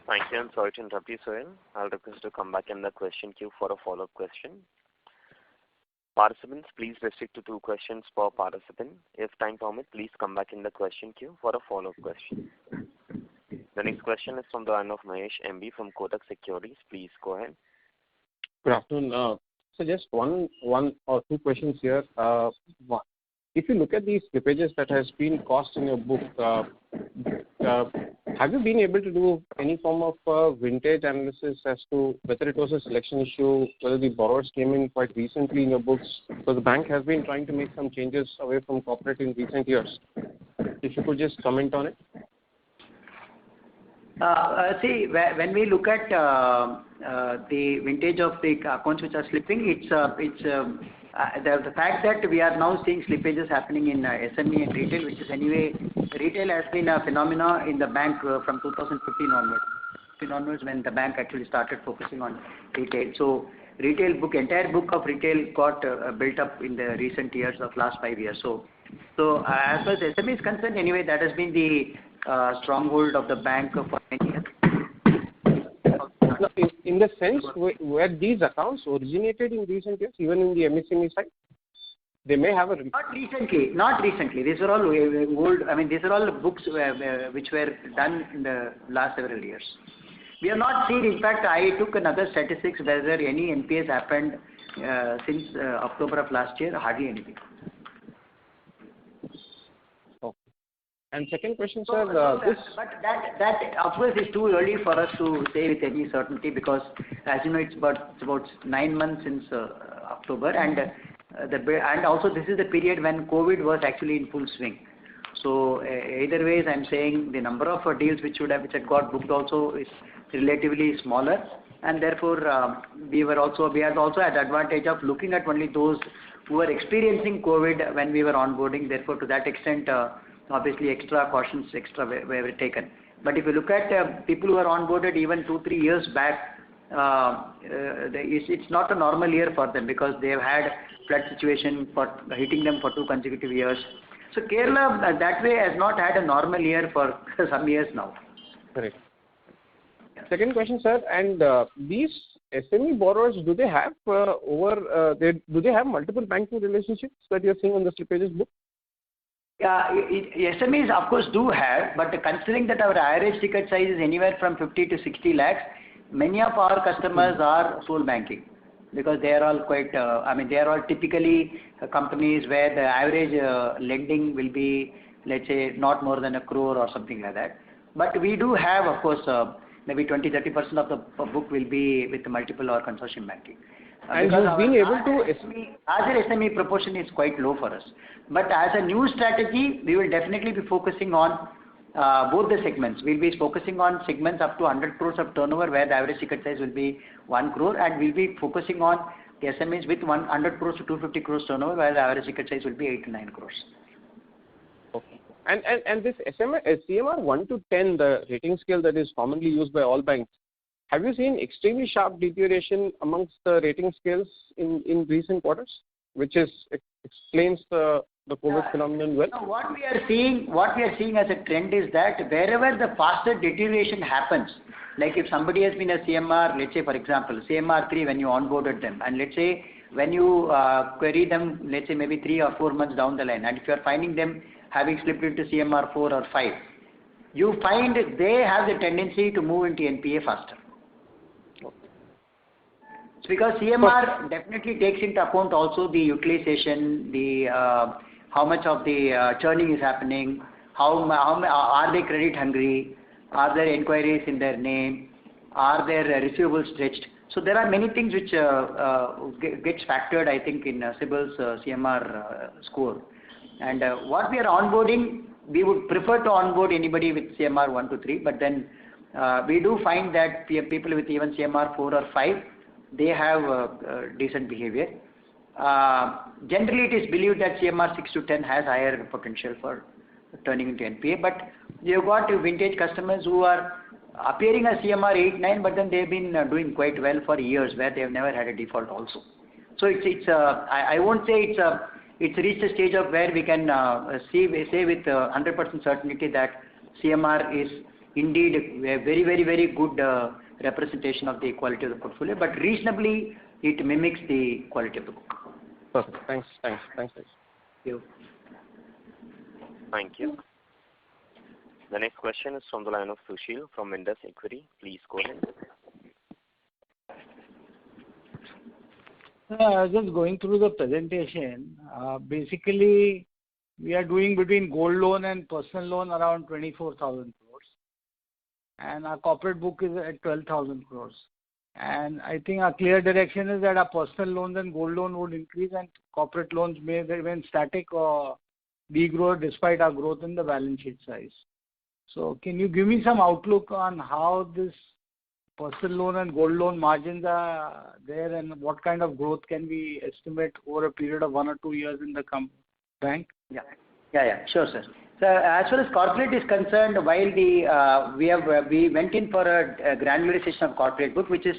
Thank you. I'm sorry to interrupt you, Sohail. I'll request to come back in the question queue for a follow-up question. Participants, please restrict to 2 questions per participant. If time permits, please come back in the question queue for a follow-up question. The next question is from the line of Mahesh MB from Kotak Securities. Please go ahead. Good afternoon. So just one or 2 questions here. If you look at these slippages that has been cost in your book, have you been able to do any form of vintage analysis as to whether it was a selection issue, whether the borrowers came in quite recently in your books? Because the bank has been trying to make some changes away from corporate in recent years. If you could just comment on it. See, when we look at the vintage of the accounts which are slipping, it's the fact that we are now seeing slippages happening in SME and retail, which is anyway, retail has been a phenomena in the bank from 2015 onwards when the bank actually started focusing on retail. So retail book, entire book of retail got built up in the recent years of last 5 years. So as far as SME is concerned, anyway, that has been the stronghold of the bank for many years. In the sense, where these accounts originated in recent years, even in the MSME side, they may have a... Not recently. These are all old, I mean, these are all books which were done in the last several years. We have not seen, in fact, I took another statistics whether any NPAs happened since October of last year, hardly anything. Okay. And second question, But that of course is too early for us to say with any certainty, because as you know, it's about 9 months since October, and also this is the period when COVID was actually in full swing. So either ways, I'm saying the number of deals which had got booked also is relatively smaller, and therefore we had also had the advantage of looking at only those who were experiencing COVID when we were onboarding. Therefore, to that extent, obviously extra cautions were taken. But if you look at people who are onboarded even 2-3 years back, it's not a normal year for them, because they have had flood situation for hitting them for 2 consecutive years. So Kerala that way has not had a normal year for some years now. Correct. Second question, sir, and these SME borrowers, do they have do they have multiple banking relationships that you're seeing on the slippages book? Yeah, SMEs of course do have, but considering that our average ticket size is anywhere from 50 to 60 lakhs, many of our customers are sole banking, because they are all quite, they are all typically companies where the average lending will be, let's say, not more than 1 crore or something like that. But we do have, of course, maybe 20-30% of the book will be with multiple or consortium banking. And you've been able to... Larger SME proportion is quite low for us. But as a new strategy, we will definitely be focusing on both the segments. We'll be focusing on segments up to 100 crores of turnover, where the average ticket size will be 1 crore, and we'll be focusing on the SMEs with 100 crores to 250 crores turnover, where the average ticket size will be 8 to 9 crores. Okay. And this CMR 1 to 10, the rating scale that is commonly used by all banks, have you seen extremely sharp deterioration amongst the rating scales in recent quarters, which explains the COVID phenomenon well? No, what we are seeing as a trend is that wherever the faster deterioration happens, like if somebody has been a CMR, let's say for example, CMR 3 when you onboarded them, and let's say when you query them, let's say maybe 3 or 4 months down the line, and if you are finding them having slipped into CMR 4 or 5, you find they have the tendency to move into NPA faster. It's because CMR definitely takes into account also the utilization, the how much of the churning is happening, how are they credit hungry, are there inquiries in their name, are their receivables stretched. So there are many things which gets factored, I think, in CIBIL's CMR score. And what we are onboarding, we would prefer to onboard anybody with CMR 1 to 3, but then we do find that people with even CMR 4 or 5, they have decent behavior. Generally, it is believed that CMR 6 to 10 has higher potential for turning into NPA, but you've got vintage customers who are appearing as CMR 8, 9, but then they've been doing quite well for years, where they have never had a default also. So I won't say it's reached a stage of where we can say with 100% certainty that CMR is indeed a very, very, very good representation of the quality of the portfolio, but reasonably it mimics the quality of the book. Perfect. Thanks. Thank you. Thank you. The next question is from the line of Sushil from Indus Equity. Please go ahead. I was just going through the presentation. Basically, we are doing between gold loan and personal loan around 24,000 crores. And our corporate book is at 12,000 crores. And I think our clear direction is that our personal loans and gold loan would increase, and corporate loans may remain static or degrow despite our growth in the balance sheet size. So can you give me some outlook on how this personal loan and gold loan margins are there, and what kind of growth can we estimate over a period of 1 or 2 years in the bank? Yeah, sure, sir. So as far as corporate is concerned, while we went in for a granularization of corporate book, which is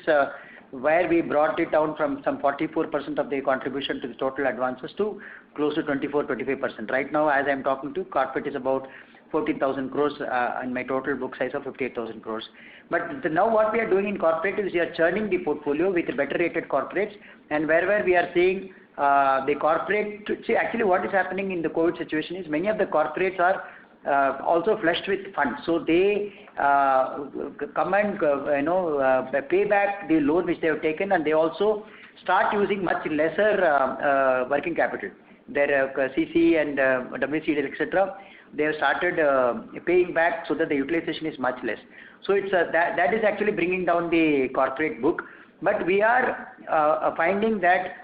where we brought it down from some 44% of the contribution to the total advances to close to 24-25%. Right now, as I'm talking to, corporate is about 14,000 crores and my total book size of 58,000 crores. But now what we are doing in corporate is we are churning the portfolio with better rated corporates, and wherever we are seeing the corporate, see actually what is happening in the COVID situation is many of the corporates are also flushed with funds. So they come and pay back the loan which they have taken, and they also start using much lesser working capital. Their CC and WCD, etc. They have started paying back so that the utilization is much less. So it's that is actually bringing down the corporate book. But we are finding that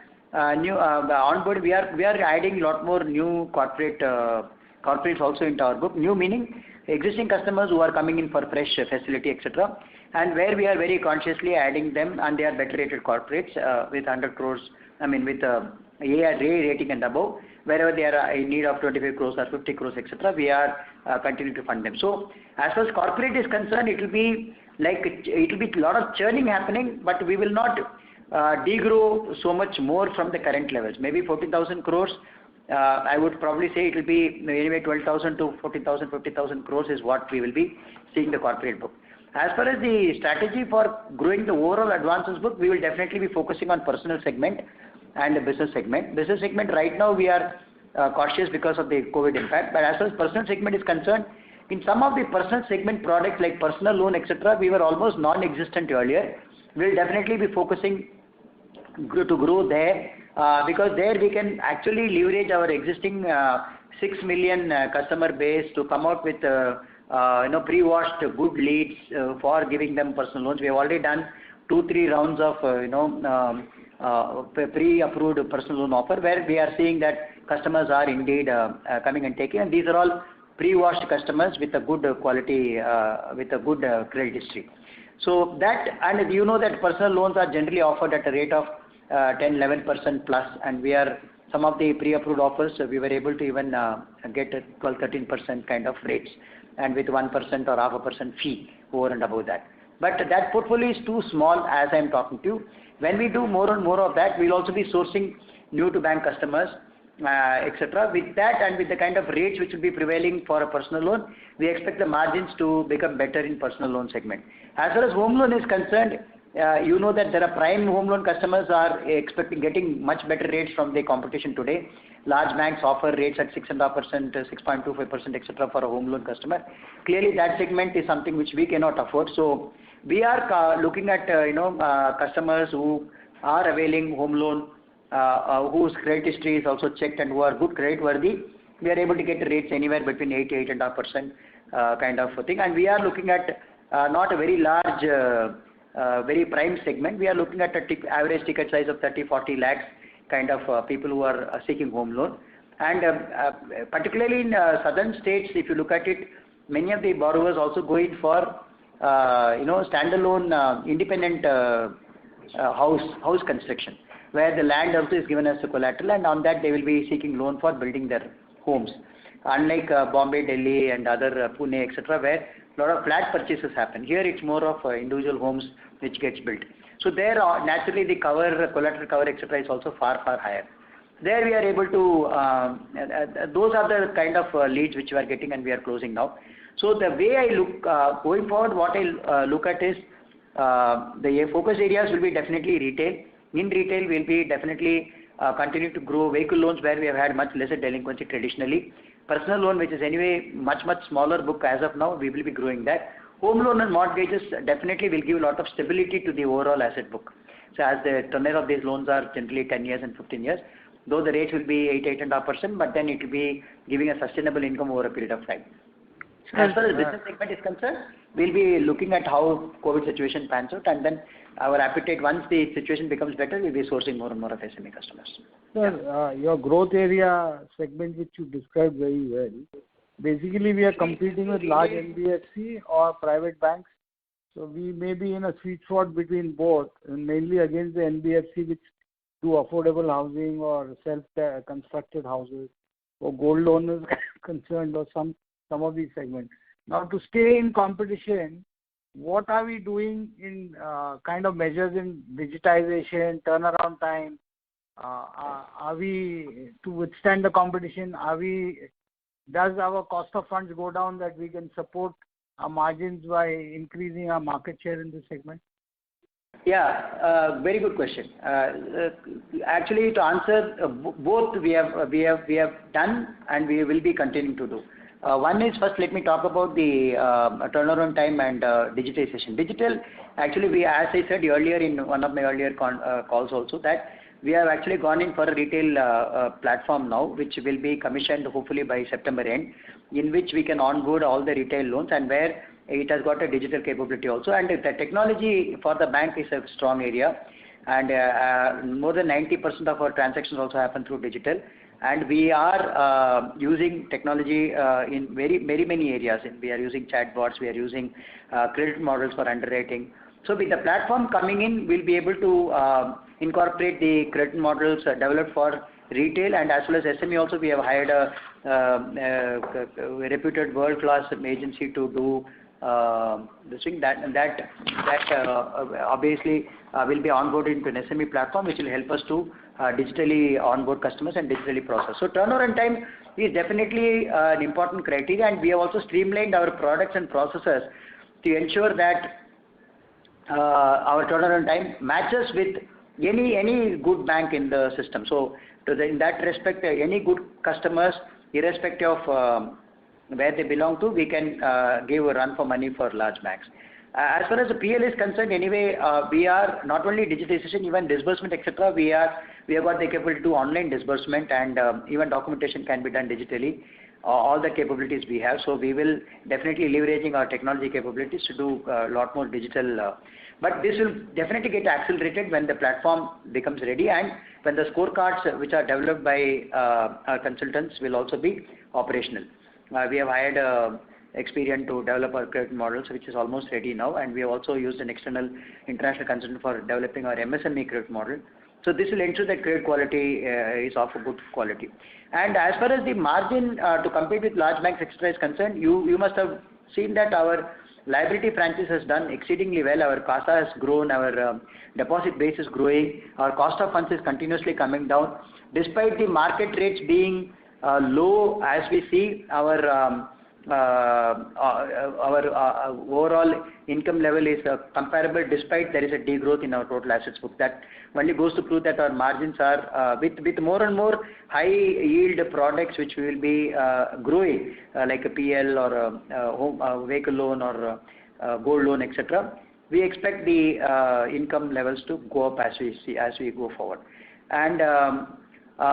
new onboard we are adding a lot more new corporates also into our book. New meaning existing customers who are coming in for fresh facility, etc. And where we are very consciously adding them, and they are better rated corporates with 100 crores. I mean with A rating and above. Wherever they are in need of 25 crores or 50 crores, etc. We are continuing to fund them. So as far as corporate is concerned, it will be a lot of churning happening, but we will not degrow so much more from the current levels. Maybe 14,000 crores. I would probably say it will be anyway 12,000 to 14,000, 50,000 crores is what we will be seeing the corporate book. As far as the strategy for growing the overall advances book, we will definitely be focusing on personal segment and the business segment. Business segment right now we are cautious because of the COVID impact. But as far as personal segment is concerned, in some of the personal segment products like personal loan, etc., we were almost non-existent earlier. We will definitely be focusing to grow there because there we can actually leverage our existing 6 million customer base to come out with pre-washed good leads for giving them personal loans. We have already done 2-3 rounds of pre-approved personal loan offer where we are seeing that customers are indeed coming and taking, and these are all pre-washed customers with a good quality, with a good credit history. So that, and you know that personal loans are generally offered at a rate of 10-11% plus, and we are some of the pre-approved offers we were able to even get 12-13% kind of rates, and with 1% or 0.5% fee over and above that. But that portfolio is too small as I am talking to you. When we do more and more of that, we will also be sourcing new to bank customers, etc. With that and with the kind of rates which will be prevailing for a personal loan, we expect the margins to become better in personal loan segment. As far as home loan is concerned, you know that there are prime home loan customers are getting much better rates from the competition today. Large banks offer rates at 6.5%, 6.25%, etc. for a home loan customer. Clearly, that segment is something which we cannot afford. So we are looking at customers who are availing home loan, whose credit history is also checked and who are good credit worthy. We are able to get the rates anywhere between 8 to 8.5% kind of thing. And we are looking at not a very large, very prime segment. We are looking at an average ticket size of 30-40 lakhs kind of people who are seeking home loan. And particularly in southern states, if you look at it, many of the borrowers also go in for standalone independent house construction, where the land also is given as a collateral, and on that they will be seeking loan for building their homes. Unlike Bombay, Delhi and other Pune, etc., where a lot of flat purchases happen. Here it's more of individual homes which gets built. So there naturally the collateral cover, etc. is also far higher. There we are able to, those are the kind of leads which we are getting and we are closing now. So the way I look, going forward, what I look at is the focus areas will be definitely retail. In retail, we'll be definitely continuing to grow vehicle loans where we have had much lesser delinquency traditionally. Personal loan, which is anyway much smaller book as of now, we will be growing that. Home loan and mortgages definitely will give a lot of stability to the overall asset book. So as the tenure of these loans are generally 10 years and 15 years, though the rates will be 8.5%, but then it will be giving a sustainable income over a period of time. As far as business segment is concerned, we'll be looking at how COVID situation pans out, and then our appetite, once the situation becomes better, we'll be sourcing more and more of SME customers. Sir, your growth area segment which you described very well, basically we are competing with large NBFC or private banks. So we may be in a sweet spot between both, and mainly against the NBFC which do affordable housing or self-constructed houses, or gold loan is concerned, or some of these segments. Now to stay in competition, what are we doing in kind of measures in digitization, turnaround time? Are we to withstand the competition? Does our cost of funds go down that we can support our margins by increasing our market share in this segment? Yeah, very good question. Actually, to answer both, we have done and we will be continuing to do. One is, first let me talk about the turnaround time and digitization. Digital, actually, as I said earlier in one of my earlier calls also, that we have actually gone in for a retail platform now, which will be commissioned hopefully by September end, in which we can onboard all the retail loans and where it has got a digital capability also. And the technology for the bank is a strong area, and more than 90% of our transactions also happen through digital. And we are using technology in very many areas. We are using chatbots, we are using credit models for underwriting. So with the platform coming in, we'll be able to incorporate the credit models developed for retail, and as well as SME also. We have hired a reputed world-class agency to do this thing. That obviously will be onboarded into an SME platform, which will help us to digitally onboard customers and digitally process. So turnaround time is definitely an important criteria, and we have also streamlined our products and processes to ensure that our turnaround time matches with any good bank in the system. So in that respect, any good customers, irrespective of where they belong to, we can give a run for money for large banks. As far as the PL is concerned, anyway, we are not only digitization, even disbursement, etc. We have got the capability to do online disbursement, and even documentation can be done digitally. All the capabilities we have, so we will definitely leveraging our technology capabilities to do a lot more digital. But this will definitely get accelerated when the platform becomes ready, and when the scorecards which are developed by our consultants will also be operational. We have hired Experian to develop our credit models, which is almost ready now, and we have also used an external international consultant for developing our MSME credit model. So this will ensure that credit quality is of a good quality. And as far as the margin to compete with large banks, etc. is concerned, you must have seen that our liability franchise has done exceedingly well. Our CASA has grown, our deposit base is growing, our cost of funds is continuously coming down. Despite the market rates being low, as we see, our overall income level is comparable, despite there is a degrowth in our total assets book. That only goes to prove that our margins are with more and more high yield products which we will be growing, like a PL or a vehicle loan or gold loan, etc. We expect the income levels to go up as we go forward. And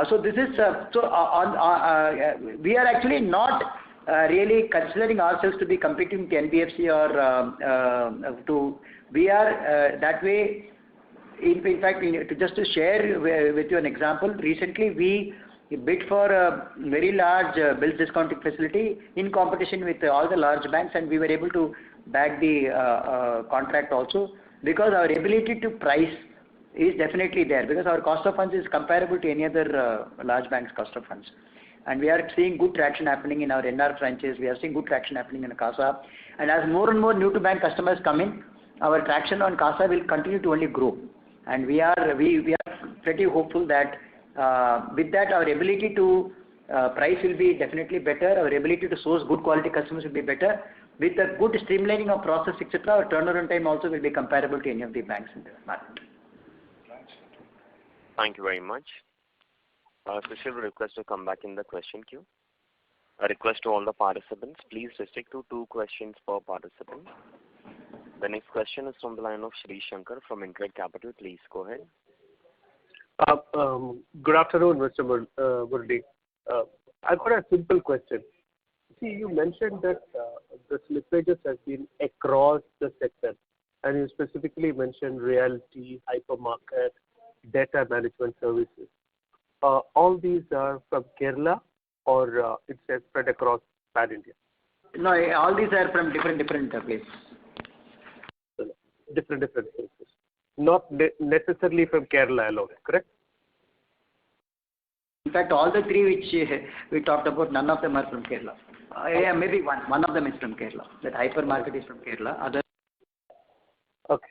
so this is we are actually not really considering ourselves to be competing with NBFC or we are that way. In fact, just to share with you an example, recently we bid for a very large bills discounting facility in competition with all the large banks, and we were able to bag the contract also, because our ability to price is definitely there, because our cost of funds is comparable to any other large bank's cost of funds. And we are seeing good traction happening in our NR franchise. We are seeing good traction happening in CASA. And as more and more new to bank customers come in, our traction on CASA will continue to only grow. And we are pretty hopeful that with that our ability to price will be definitely better. Our ability to source good quality customers will be better. With a good streamlining of process, etc., our turnaround time also will be comparable to any of the banks in the market. Thank you very much. Sushil, request to come back in the question queue. A request to all the participants, please restrict to 2 questions per participant. The next question is from the line of Shri Shankar from InCred Capital. Please go ahead. Good afternoon, Mr. Murali. I've got a simple question. See, you mentioned that the slippages have been across the sector, and you specifically mentioned realty, hypermarket, data management services. All these are from Kerala, or it's spread across pan India? No, all these are from different places. Different places. Not necessarily from Kerala alone, correct? In fact, all the 3 which we talked about, none of them are from Kerala. Yeah, maybe one of them is from Kerala. That hypermarket is from Kerala. Other Okay.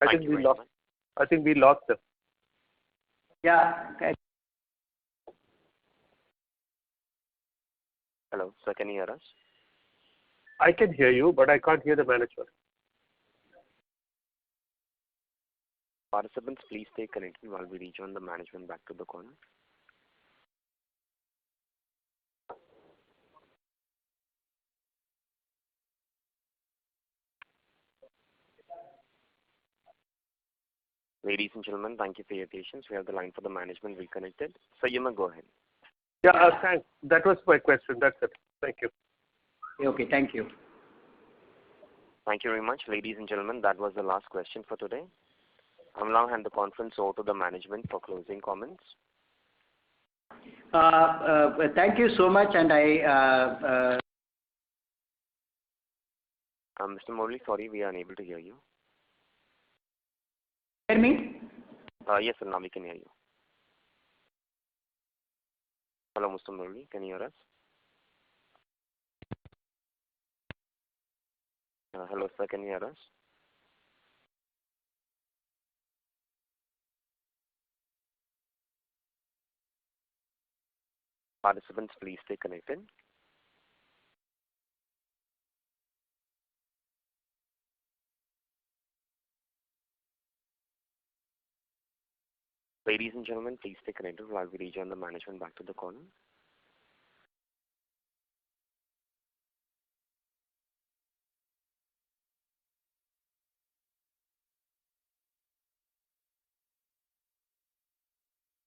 I think we lost them. Yeah. Okay. Hello, sir, can you hear us? I can hear you, but I can't hear the management. Participants, please stay connected while we rejoin the management back to the call. Ladies and gentlemen, thank you for your patience. We have the line for the management reconnected. So you may go ahead. Yeah, thanks. That was my question. That's it. Thank you. Okay, thank you. Thank you very much. Ladies and gentlemen, that was the last question for today. I will now hand the conference over to the management for closing comments. Thank you so much, and Mr. Murali, sorry, we are unable to hear you. Hear me? Yes, sir, now we can hear you. Hello, Mr. Murali, can you hear us? Hello, sir, can you hear us? Participants, please stay connected. Ladies and gentlemen, please stay connected while we rejoin the management back to the call.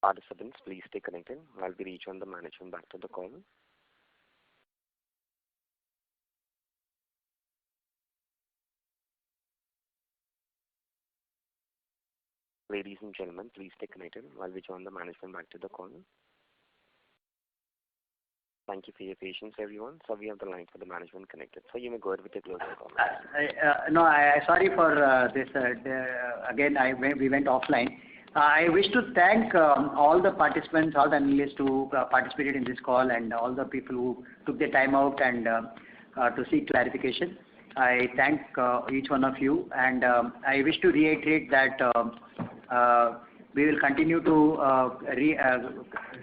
Participants, please stay connected while we rejoin the management back to the call. Ladies and gentlemen, please stay connected while we join the management back to the call. Thank you for your patience, everyone. So we have the line for the management connected. So you may go ahead with your closing comments. Sorry for this. Again, we went offline. I wish to thank all the participants, all the analysts who participated in this call, and all the people who took their time out and to seek clarification. I thank each one of you, and I wish to reiterate that we will continue to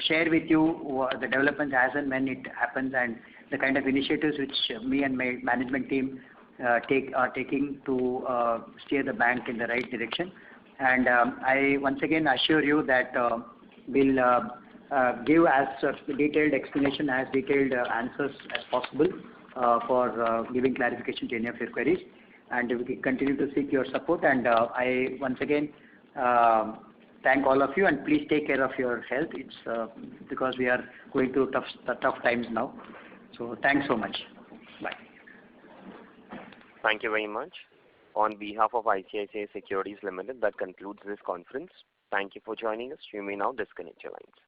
share with you the developments as and when it happens, and the kind of initiatives which me and my management team are taking to steer the bank in the right direction. And I once again assure you that we'll give as detailed explanation, as detailed answers as possible for giving clarification to any of your queries. And we continue to seek your support. And I once again thank all of you, and please take care of your health. It's because we are going through tough times now. So thanks so much. Bye. Thank you very much. On behalf of ICICI Securities Limited, that concludes this conference. Thank you for joining us. You may now disconnect your lines.